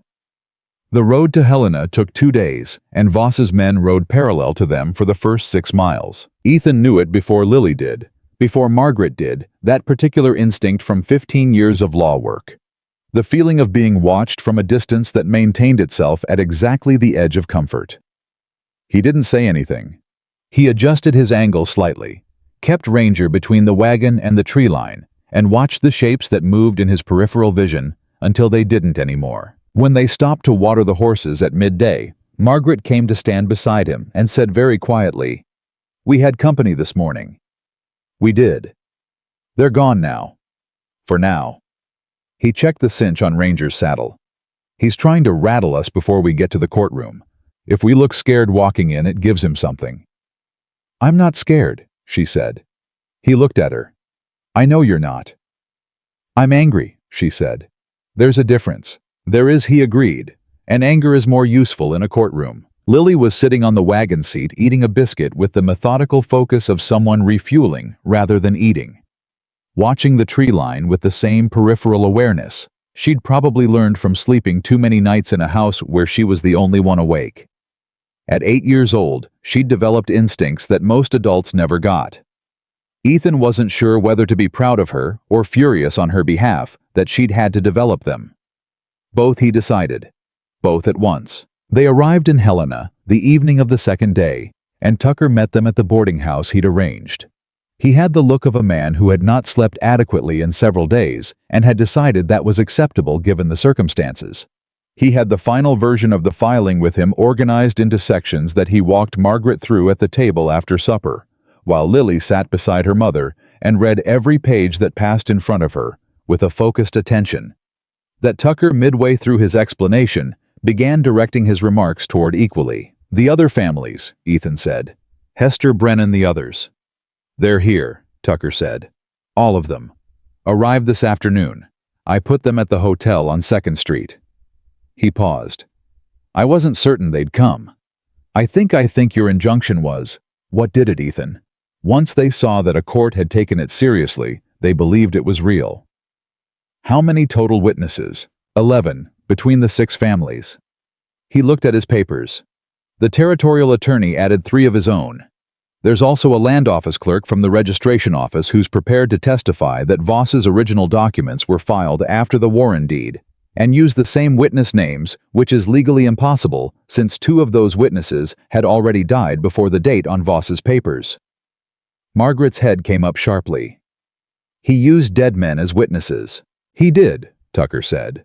The road to Helena took 2 days, and Voss's men rode parallel to them for the first 6 miles. Ethan knew it before Lily did, before Margaret did, that particular instinct from 15 years of law work. The feeling of being watched from a distance that maintained itself at exactly the edge of comfort. He didn't say anything. He adjusted his angle slightly, kept Ranger between the wagon and the tree line, and watched the shapes that moved in his peripheral vision until they didn't anymore. When they stopped to water the horses at midday, Margaret came to stand beside him and said very quietly, "We had company this morning." "We did." "They're gone now." "For now." He checked the cinch on Ranger's saddle. "He's trying to rattle us before we get to the courtroom. If we look scared walking in, it gives him something." "I'm not scared," she said. He looked at her. "I know you're not." "I'm angry," she said. "There's a difference." "There is," he agreed, "and anger is more useful in a courtroom." Lily was sitting on the wagon seat eating a biscuit with the methodical focus of someone refueling rather than eating. Watching the tree line with the same peripheral awareness she'd probably learned from sleeping too many nights in a house where she was the only one awake. At 8 years old, she'd developed instincts that most adults never got. Ethan wasn't sure whether to be proud of her or furious on her behalf that she'd had to develop them. Both, he decided. Both at once. They arrived in Helena the evening of the 2nd day, and Tucker met them at the boarding house he'd arranged. He had the look of a man who had not slept adequately in several days and had decided that was acceptable given the circumstances. He had the final version of the filing with him organized into sections that he walked Margaret through at the table after supper, while Lily sat beside her mother and read every page that passed in front of her, with a focused attention. That Tucker, midway through his explanation, began directing his remarks toward equally. "The other families," Ethan said. "Hester, Brennan, the others." "They're here," Tucker said. "All of them. Arrived this afternoon. I put them at the hotel on 2nd Street. He paused. "I wasn't certain they'd come. I think your injunction was." "What did it, Ethan?" "Once they saw that a court had taken it seriously, they believed it was real." "How many total witnesses?" 11, between the 6 families. He looked at his papers. The territorial attorney added 3 of his own. There's also a land office clerk from the registration office who's prepared to testify that Voss's original documents were filed after the Warren deed, and use the same witness names, which is legally impossible since 2 of those witnesses had already died before the date on Voss's papers. Margaret's head came up sharply. "He used dead men as witnesses." "He did," Tucker said.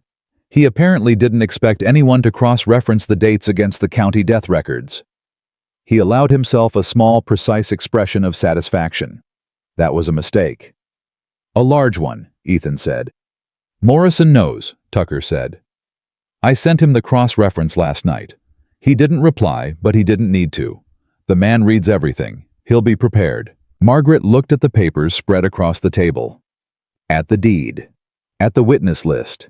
"He apparently didn't expect anyone to cross-reference the dates against the county death records." He allowed himself a small, precise expression of satisfaction. "That was a mistake." "A large one," Ethan said. "Morrison knows," Tucker said. "I sent him the cross-reference last night. He didn't reply, but he didn't need to. The man reads everything. He'll be prepared." Margaret looked at the papers spread across the table. At the deed. At the witness list.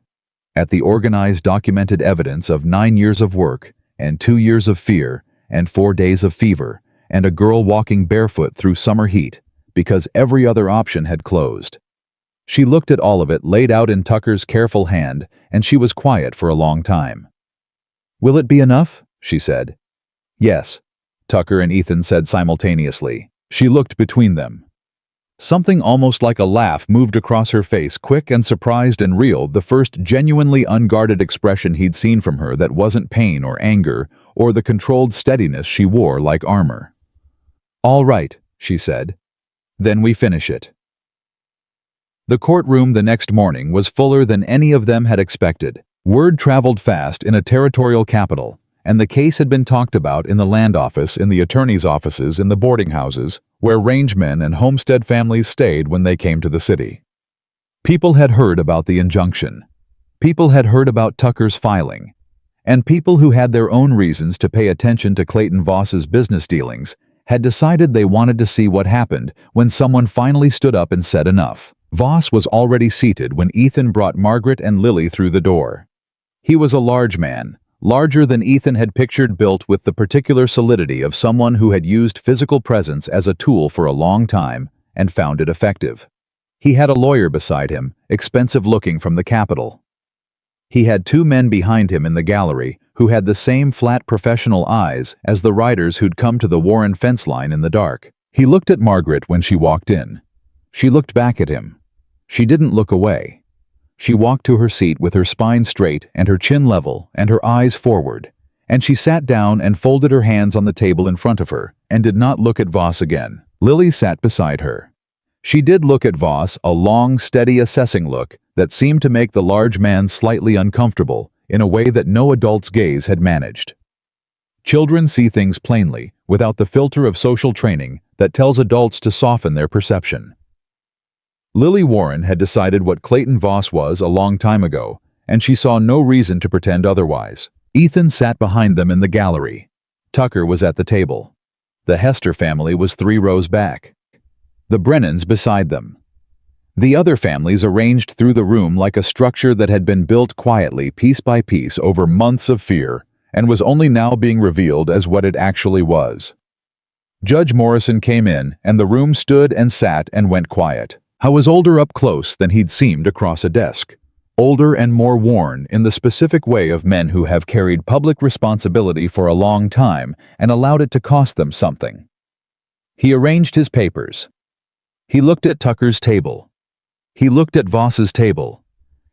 At the organized, documented evidence of 9 years of work, and 2 years of fear, and 4 days of fever, and a girl walking barefoot through summer heat, because every other option had closed. She looked at all of it laid out in Tucker's careful hand, and she was quiet for a long time. "Will it be enough?" she said. "Yes," Tucker and Ethan said simultaneously. She looked between them. Something almost like a laugh moved across her face, quick and surprised and real, the first genuinely unguarded expression he'd seen from her that wasn't pain or anger, or the controlled steadiness she wore like armor. "All right," she said. "Then we finish it." The courtroom the next morning was fuller than any of them had expected. Word traveled fast in a territorial capital, and the case had been talked about in the land office, in the attorney's offices, in the boarding houses, where rangemen and homestead families stayed when they came to the city. People had heard about the injunction. People had heard about Tucker's filing. And people who had their own reasons to pay attention to Clayton Voss's business dealings had decided they wanted to see what happened when someone finally stood up and said enough. Voss was already seated when Ethan brought Margaret and Lily through the door. He was a large man, larger than Ethan had pictured, built with the particular solidity of someone who had used physical presence as a tool for a long time and found it effective. He had a lawyer beside him, expensive-looking, from the Capitol. He had 2 men behind him in the gallery who had the same flat professional eyes as the riders who'd come to the Warren fence line in the dark. He looked at Margaret when she walked in. She looked back at him. She didn't look away. She walked to her seat with her spine straight and her chin level and her eyes forward, and she sat down and folded her hands on the table in front of her and did not look at Voss again. Lily sat beside her. She did look at Voss, a long, steady, assessing look that seemed to make the large man slightly uncomfortable in a way that no adult's gaze had managed. Children see things plainly, without the filter of social training that tells adults to soften their perception. Lily Warren had decided what Clayton Voss was a long time ago, and she saw no reason to pretend otherwise. Ethan sat behind them in the gallery. Tucker was at the table. The Hester family was 3 rows back. The Brennans beside them. The other families arranged through the room like a structure that had been built quietly, piece by piece, over months of fear, and was only now being revealed as what it actually was. Judge Morrison came in, and the room stood and sat and went quiet. I was older up close than he'd seemed across a desk. Older and more worn in the specific way of men who have carried public responsibility for a long time and allowed it to cost them something. He arranged his papers. He looked at Tucker's table. He looked at Voss's table.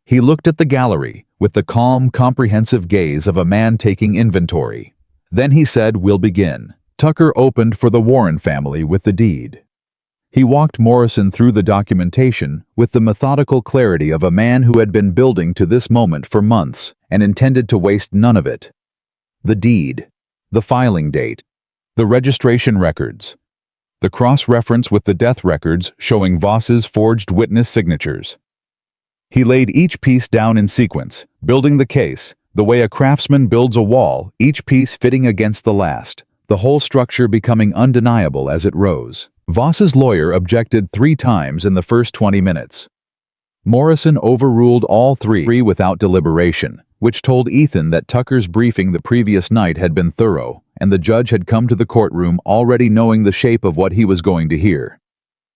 He looked at the gallery with the calm, comprehensive gaze of a man taking inventory. Then he said, "We'll begin." Tucker opened for the Warren family with the deed. He walked Morrison through the documentation with the methodical clarity of a man who had been building to this moment for months and intended to waste none of it. The deed, the filing date, the registration records, the cross-reference with the death records showing Voss's forged witness signatures. He laid each piece down in sequence, building the case, the way a craftsman builds a wall, each piece fitting against the last, the whole structure becoming undeniable as it rose. Voss's lawyer objected 3 times in the first 20 minutes. Morrison overruled all 3 without deliberation, which told Ethan that Tucker's briefing the previous night had been thorough, and the judge had come to the courtroom already knowing the shape of what he was going to hear.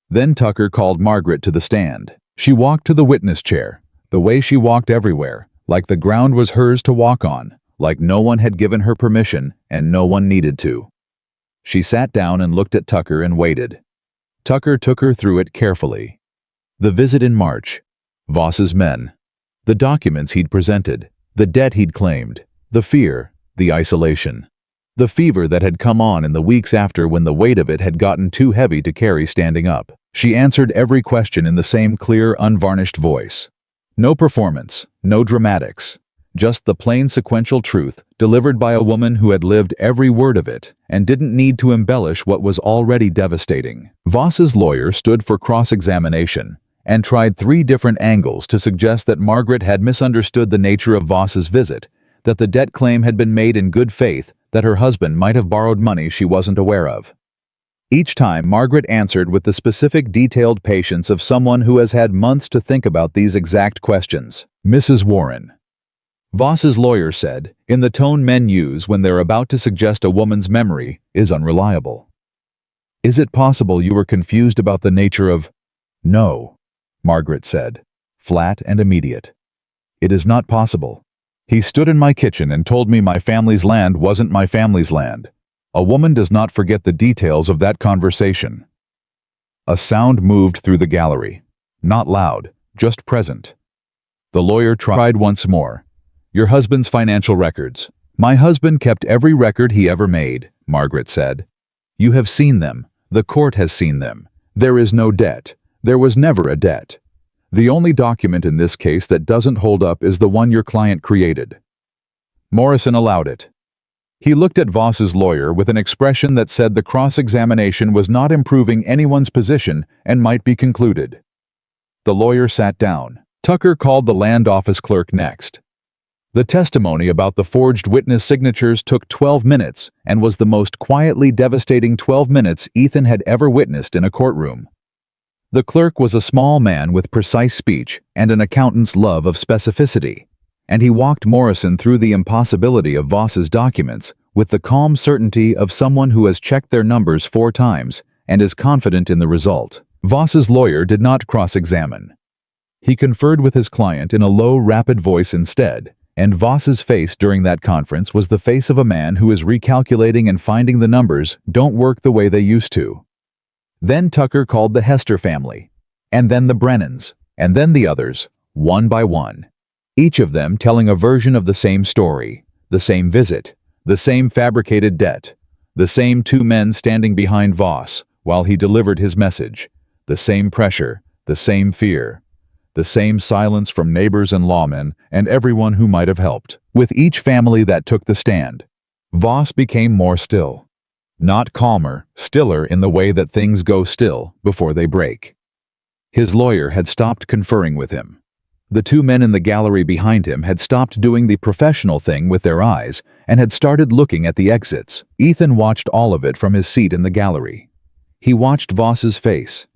Then Tucker called Margaret to the stand. She walked to the witness chair, the way she walked everywhere, like the ground was hers to walk on, like no one had given her permission and no one needed to. She sat down and looked at Tucker and waited. Tucker took her through it carefully. The visit in March, Voss's men, the documents he'd presented, the debt he'd claimed, the fear, the isolation, the fever that had come on in the weeks after when the weight of it had gotten too heavy to carry standing up. She answered every question in the same clear, unvarnished voice. No performance, no dramatics, just the plain sequential truth delivered by a woman who had lived every word of it and didn't need to embellish what was already devastating. Voss's lawyer stood for cross-examination and tried 3 different angles to suggest that Margaret had misunderstood the nature of Voss's visit, that the debt claim had been made in good faith, that her husband might have borrowed money she wasn't aware of. Each time, Margaret answered with the specific, detailed patience of someone who has had months to think about these exact questions. Mrs. Warren, Voss's lawyer said, in the tone men use when they're about to suggest a woman's memory is unreliable. Is it possible you were confused about the nature of... No, Margaret said, flat and immediate. It is not possible. He stood in my kitchen and told me my family's land wasn't my family's land. A woman does not forget the details of that conversation. A sound moved through the gallery. Not loud, just present. The lawyer tried once more. Your husband's financial records. My husband kept every record he ever made, Margaret said. You have seen them. The court has seen them. There is no debt. There was never a debt. The only document in this case that doesn't hold up is the one your client created. Morrison allowed it. He looked at Voss's lawyer with an expression that said the cross-examination was not improving anyone's position and might be concluded. The lawyer sat down. Tucker called the land office clerk next. The testimony about the forged witness signatures took 12 minutes and was the most quietly devastating 12 minutes Ethan had ever witnessed in a courtroom. The clerk was a small man with precise speech and an accountant's love of specificity, and he walked Morrison through the impossibility of Voss's documents with the calm certainty of someone who has checked their numbers 4 times and is confident in the result. Voss's lawyer did not cross-examine. He conferred with his client in a low, rapid voice instead, and Voss's face during that conference was the face of a man who is recalculating and finding the numbers don't work the way they used to. Then Tucker called the Hester family, and then the Brennans, and then the others, one by one. Each of them telling a version of the same story, the same visit, the same fabricated debt, the same 2 men standing behind Voss while he delivered his message, the same pressure, the same fear, the same silence from neighbors and lawmen and everyone who might have helped. With each family that took the stand, Voss became more still. Not calmer, stiller in the way that things go still before they break. His lawyer had stopped conferring with him. The 2 men in the gallery behind him had stopped doing the professional thing with their eyes and had started looking at the exits. Ethan watched all of it from his seat in the gallery. He watched Voss's face.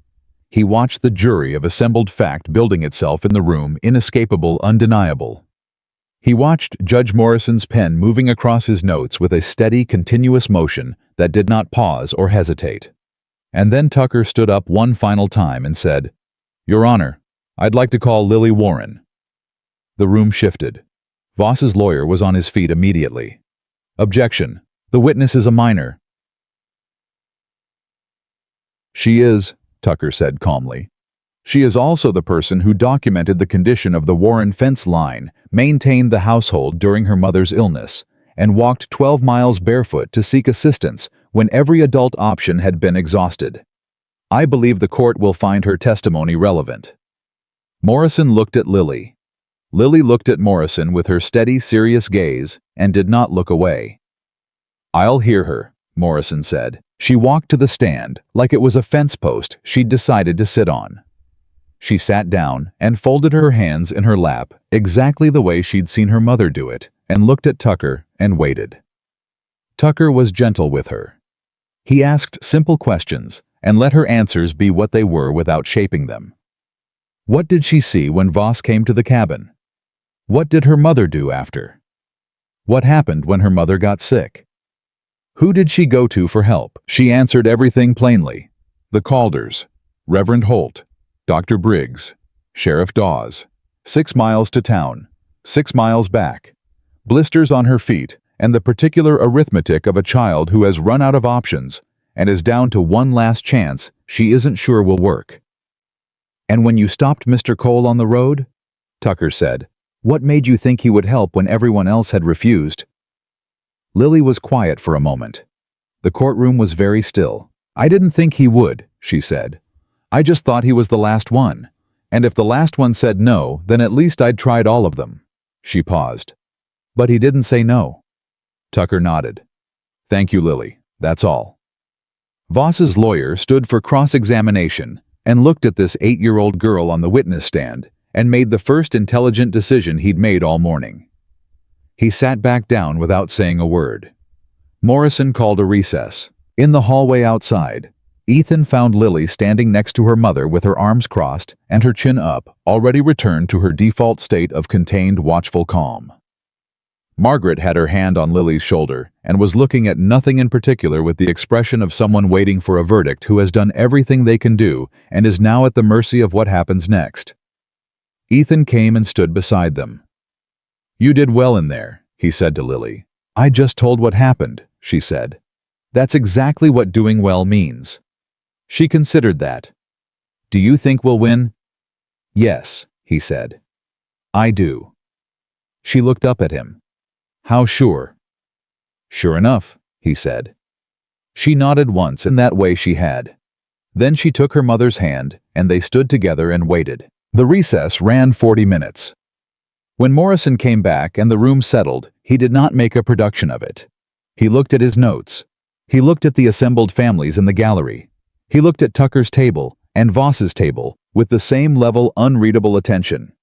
He watched the jury of assembled fact building itself in the room, inescapable, undeniable. He watched Judge Morrison's pen moving across his notes with a steady, continuous motion that did not pause or hesitate. And then Tucker stood up one final time and said, "Your Honor, I'd like to call Lily Warren." The room shifted. Voss's lawyer was on his feet immediately. "Objection. The witness is a minor." "She is," Tucker said calmly. "She is also the person who documented the condition of the Warren fence line, maintained the household during her mother's illness, and walked 12 miles barefoot to seek assistance when every adult option had been exhausted. I believe the court will find her testimony relevant. Morrison looked at Lily. Lily looked at Morrison with her steady, serious gaze and did not look away. I'll hear her, Morrison said. She walked to the stand like it was a fence post she'd decided to sit on. She sat down and folded her hands in her lap exactly the way she'd seen her mother do it and looked at Tucker and waited. Tucker was gentle with her. He asked simple questions and let her answers be what they were without shaping them. What did she see when Voss came to the cabin? What did her mother do after? What happened when her mother got sick? Who did she go to for help? She answered everything plainly. The Calders, Reverend Holt, Dr. Briggs, Sheriff Dawes. 6 miles to town, 6 miles back. Blisters on her feet, and the particular arithmetic of a child who has run out of options and is down to one last chance she isn't sure will work. And when you stopped Mr. Cole on the road? Tucker said. What made you think he would help when everyone else had refused? Lily was quiet for a moment. The courtroom was very still. I didn't think he would, she said. I just thought he was the last one. And if the last one said no, then at least I'd tried all of them. She paused. But he didn't say no. Tucker nodded. Thank you, Lily. That's all. Voss's lawyer stood for cross-examination and looked at this 8-year-old girl on the witness stand and made the first intelligent decision he'd made all morning. He sat back down without saying a word. Morrison called a recess. In the hallway outside, Ethan found Lily standing next to her mother with her arms crossed and her chin up, already returned to her default state of contained, watchful calm. Margaret had her hand on Lily's shoulder and was looking at nothing in particular with the expression of someone waiting for a verdict who has done everything they can do and is now at the mercy of what happens next. Ethan came and stood beside them. You did well in there, he said to Lily. I just told what happened, she said. That's exactly what doing well means. She considered that. Do you think we'll win? Yes, he said. I do. She looked up at him. How sure? Sure enough, he said. She nodded once in that way she had. Then she took her mother's hand, and they stood together and waited. The recess ran 40 minutes. When Morrison came back and the room settled, he did not make a production of it. He looked at his notes. He looked at the assembled families in the gallery. He looked at Tucker's table and Voss's table with the same level unreadable attention.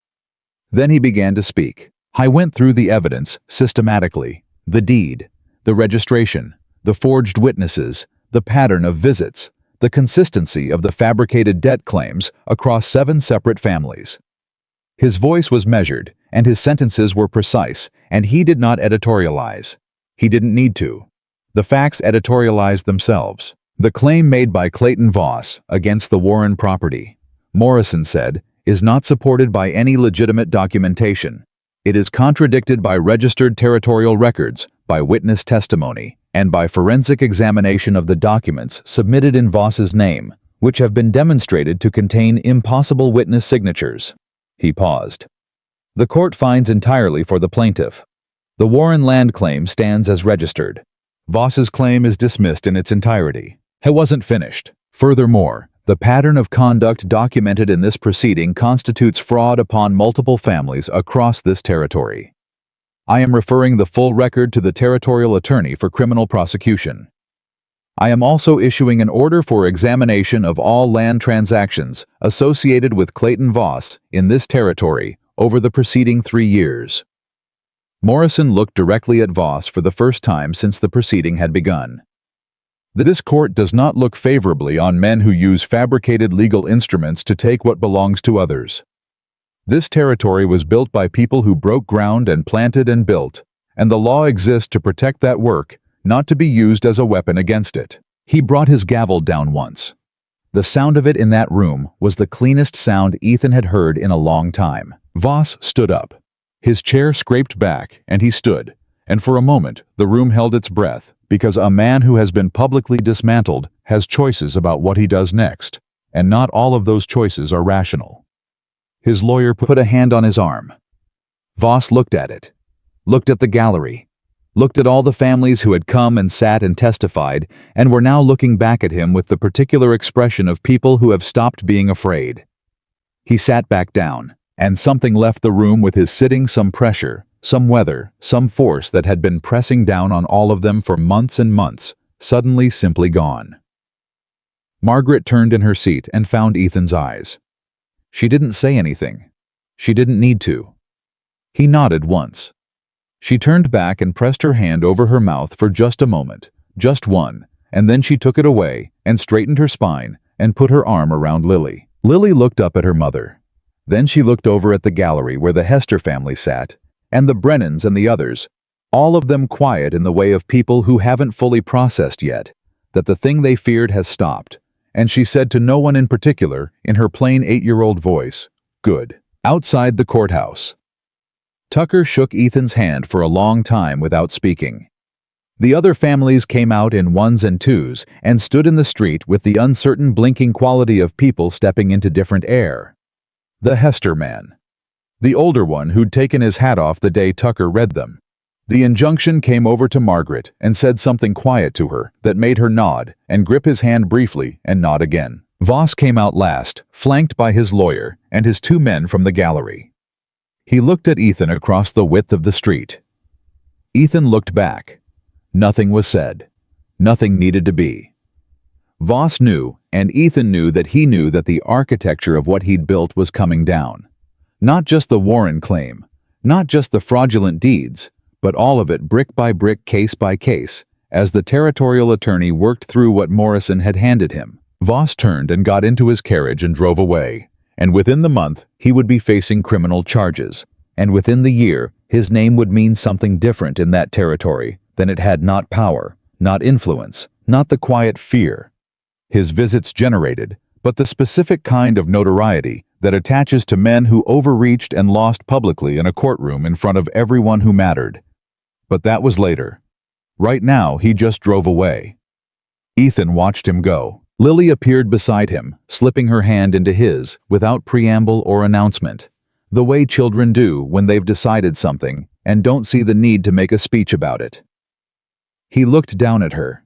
Then he began to speak. I went through the evidence systematically. The deed, the registration, the forged witnesses, the pattern of visits, the consistency of the fabricated debt claims across 7 separate families. His voice was measured, and his sentences were precise, and he did not editorialize. He didn't need to. The facts editorialized themselves. The claim made by Clayton Voss against the Warren property, Morrison said, is not supported by any legitimate documentation. It is contradicted by registered territorial records, by witness testimony, and by forensic examination of the documents submitted in Voss's name, which have been demonstrated to contain impossible witness signatures. He paused. The court finds entirely for the plaintiff. The Warren land claim stands as registered. Voss's claim is dismissed in its entirety. It wasn't finished. Furthermore, the pattern of conduct documented in this proceeding constitutes fraud upon multiple families across this territory. I am referring the full record to the territorial attorney for criminal prosecution. I am also issuing an order for examination of all land transactions associated with Clayton Voss in this territory over the preceding 3 years. Morrison looked directly at Voss for the first time since the proceeding had begun. This court does not look favorably on men who use fabricated legal instruments to take what belongs to others. This territory was built by people who broke ground and planted and built, and the law exists to protect that work, not to be used as a weapon against it. He brought his gavel down once. The sound of it in that room was the cleanest sound Ethan had heard in a long time. Voss stood up. His chair scraped back, and he stood, and for a moment the room held its breath, because a man who has been publicly dismantled has choices about what he does next, and not all of those choices are rational. His lawyer put a hand on his arm. Voss looked at it, looked at the gallery, looked at all the families who had come and sat and testified, and were now looking back at him with the particular expression of people who have stopped being afraid. He sat back down, and something left the room with his sitting, some pressure, some weather, some force that had been pressing down on all of them for months and months, suddenly simply gone. Margaret turned in her seat and found Ethan's eyes. She didn't say anything. She didn't need to. He nodded once. She turned back and pressed her hand over her mouth for just a moment, just one, and then she took it away and straightened her spine and put her arm around Lily. Lily looked up at her mother. Then she looked over at the gallery where the Hester family sat, and the Brennans and the others, all of them quiet in the way of people who haven't fully processed yet that the thing they feared has stopped, and she said to no one in particular, in her plain 8-year-old voice, "Good." Outside the courthouse. Tucker shook Ethan's hand for a long time without speaking. The other families came out in ones and twos and stood in the street with the uncertain blinking quality of people stepping into different air. The Hester man. The older one who'd taken his hat off the day Tucker read them. The injunction came over to Margaret and said something quiet to her that made her nod and grip his hand briefly and nod again. Voss came out last, flanked by his lawyer and his 2 men from the gallery. He looked at Ethan across the width of the street. Ethan looked back. Nothing was said. Nothing needed to be. Voss knew, and Ethan knew that he knew that the architecture of what he'd built was coming down. Not just the Warren claim, not just the fraudulent deeds, but all of it brick by brick, case by case, as the territorial attorney worked through what Morrison had handed him. Voss turned and got into his carriage and drove away, and within the month he would be facing criminal charges, and within the year his name would mean something different in that territory than it had, not power, not influence, not the quiet fear his visits generated, but the specific kind of notoriety that attaches to men who overreached and lost publicly in a courtroom in front of everyone who mattered. But that was later. Right now he just drove away. Ethan watched him go. Lily appeared beside him, slipping her hand into his, without preamble or announcement, the way children do when they've decided something and don't see the need to make a speech about it. He looked down at her.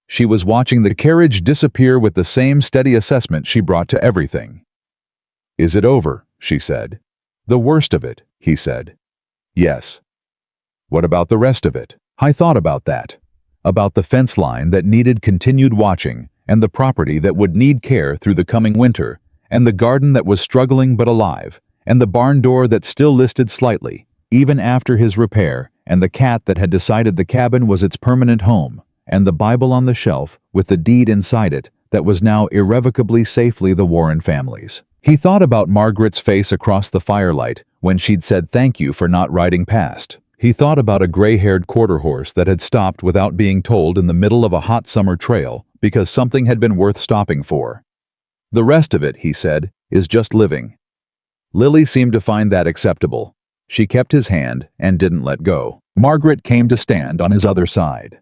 She was watching the carriage disappear with the same steady assessment she brought to everything. "Is it over?" she said. "The worst of it," he said. "Yes." "What about the rest of it?" "I thought about that. About the fence line that needed continued watching, and the property that would need care through the coming winter, and the garden that was struggling but alive, and the barn door that still listed slightly, even after his repair, and the cat that had decided the cabin was its permanent home, and the Bible on the shelf with the deed inside it that was now irrevocably safely the Warren family's. He thought about Margaret's face across the firelight when she'd said thank you for not riding past. He thought about a gray-haired quarter horse that had stopped without being told in the middle of a hot summer trail because something had been worth stopping for. The rest of it, he said, is just living. Lily seemed to find that acceptable. She kept his hand and didn't let go. Margaret came to stand on his other side.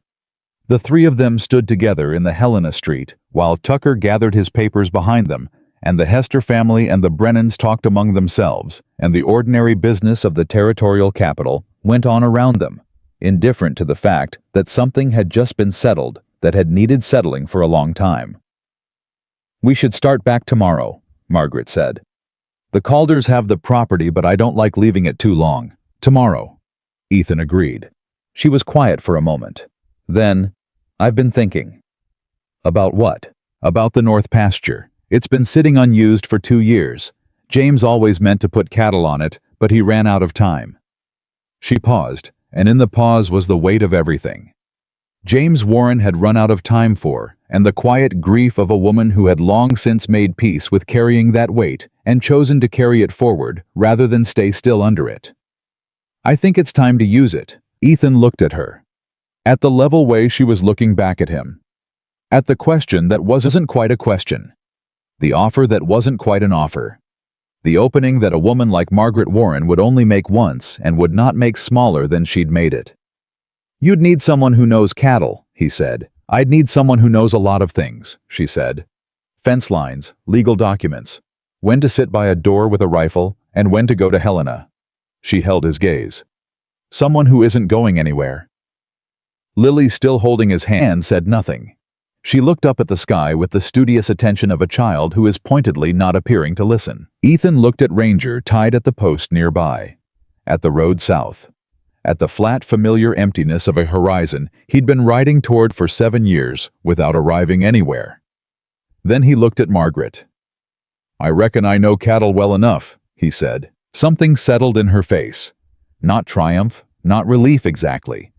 The 3 of them stood together in the Helena Street while Tucker gathered his papers behind them, and the Hester family and the Brennans talked among themselves, and the ordinary business of the territorial capital went on around them, indifferent to the fact that something had just been settled that had needed settling for a long time. "We should start back tomorrow," Margaret said. "The Calders have the property, but I don't like leaving it too long." "Tomorrow," Ethan agreed. She was quiet for a moment. Then, "I've been thinking." "About what?" "About the North Pasture. It's been sitting unused for 2 years. James always meant to put cattle on it, but he ran out of time." She paused, and in the pause was the weight of everything. James Warren had run out of time for, and the quiet grief of a woman who had long since made peace with carrying that weight and chosen to carry it forward rather than stay still under it. "I think it's time to use it." Ethan looked at her. At the level way she was looking back at him. At the question that wasn't quite a question. The offer that wasn't quite an offer. The opening that a woman like Margaret Warren would only make once and would not make smaller than she'd made it. "You'd need someone who knows cattle," he said. "I'd need someone who knows a lot of things," she said. "Fence lines, legal documents, when to sit by a door with a rifle, and when to go to Helena." She held his gaze. "Someone who isn't going anywhere." Lily, still holding his hand, said nothing. She looked up at the sky with the studious attention of a child who is pointedly not appearing to listen. Ethan looked at Ranger tied at the post nearby. At the road south. At the flat, familiar emptiness of a horizon he'd been riding toward for 7 years without arriving anywhere. Then he looked at Margaret. "I reckon I know cattle well enough," he said. Something settled in her face. Not triumph, not relief exactly,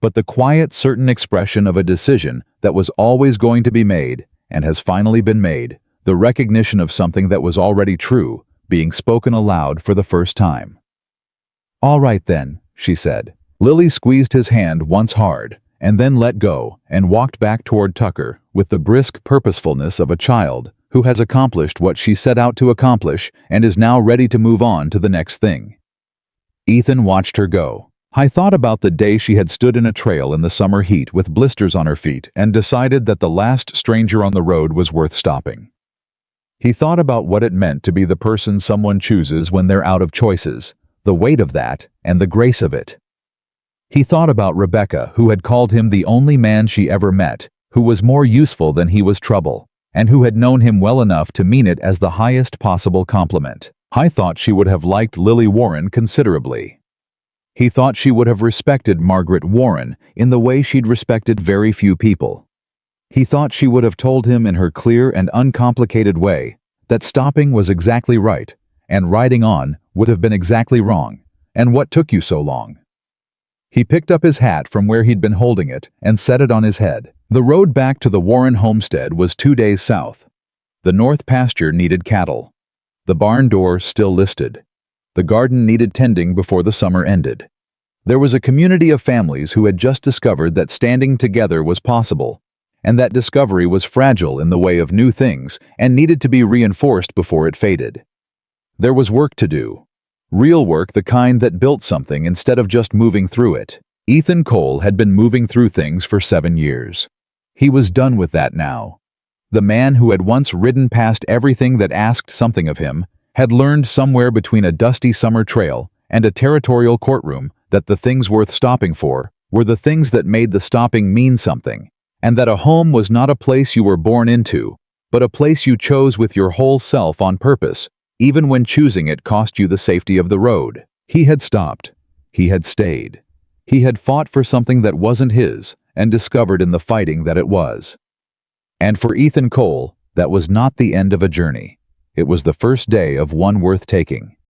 but the quiet, certain expression of a decision that was always going to be made and has finally been made, the recognition of something that was already true, being spoken aloud for the first time. "All right then," she said. Lily squeezed his hand once hard, and then let go and walked back toward Tucker with the brisk purposefulness of a child who has accomplished what she set out to accomplish and is now ready to move on to the next thing. Ethan watched her go. I thought about the day she had stood in a trail in the summer heat with blisters on her feet and decided that the last stranger on the road was worth stopping. He thought about what it meant to be the person someone chooses when they're out of choices, the weight of that, and the grace of it. He thought about Rebecca, who had called him the only man she ever met, who was more useful than he was trouble, and who had known him well enough to mean it as the highest possible compliment. I thought she would have liked Lily Warren considerably. He thought she would have respected Margaret Warren in the way she'd respected very few people. He thought she would have told him in her clear and uncomplicated way that stopping was exactly right, and riding on would have been exactly wrong, and what took you so long? He picked up his hat from where he'd been holding it and set it on his head. The road back to the Warren homestead was 2 days south. The north pasture needed cattle. The barn door still listed. The garden needed tending before the summer ended. There was a community of families who had just discovered that standing together was possible, and that discovery was fragile in the way of new things and needed to be reinforced before it faded. There was work to do. Real work, the kind that built something instead of just moving through it. Ethan Cole had been moving through things for 7 years. He was done with that now. The man who had once ridden past everything that asked something of him had learned somewhere between a dusty summer trail and a territorial courtroom that the things worth stopping for were the things that made the stopping mean something, and that a home was not a place you were born into, but a place you chose with your whole self on purpose, even when choosing it cost you the safety of the road. He had stopped. He had stayed. He had fought for something that wasn't his and discovered in the fighting that it was. And for Ethan Cole, that was not the end of a journey. It was the first day of one worth taking.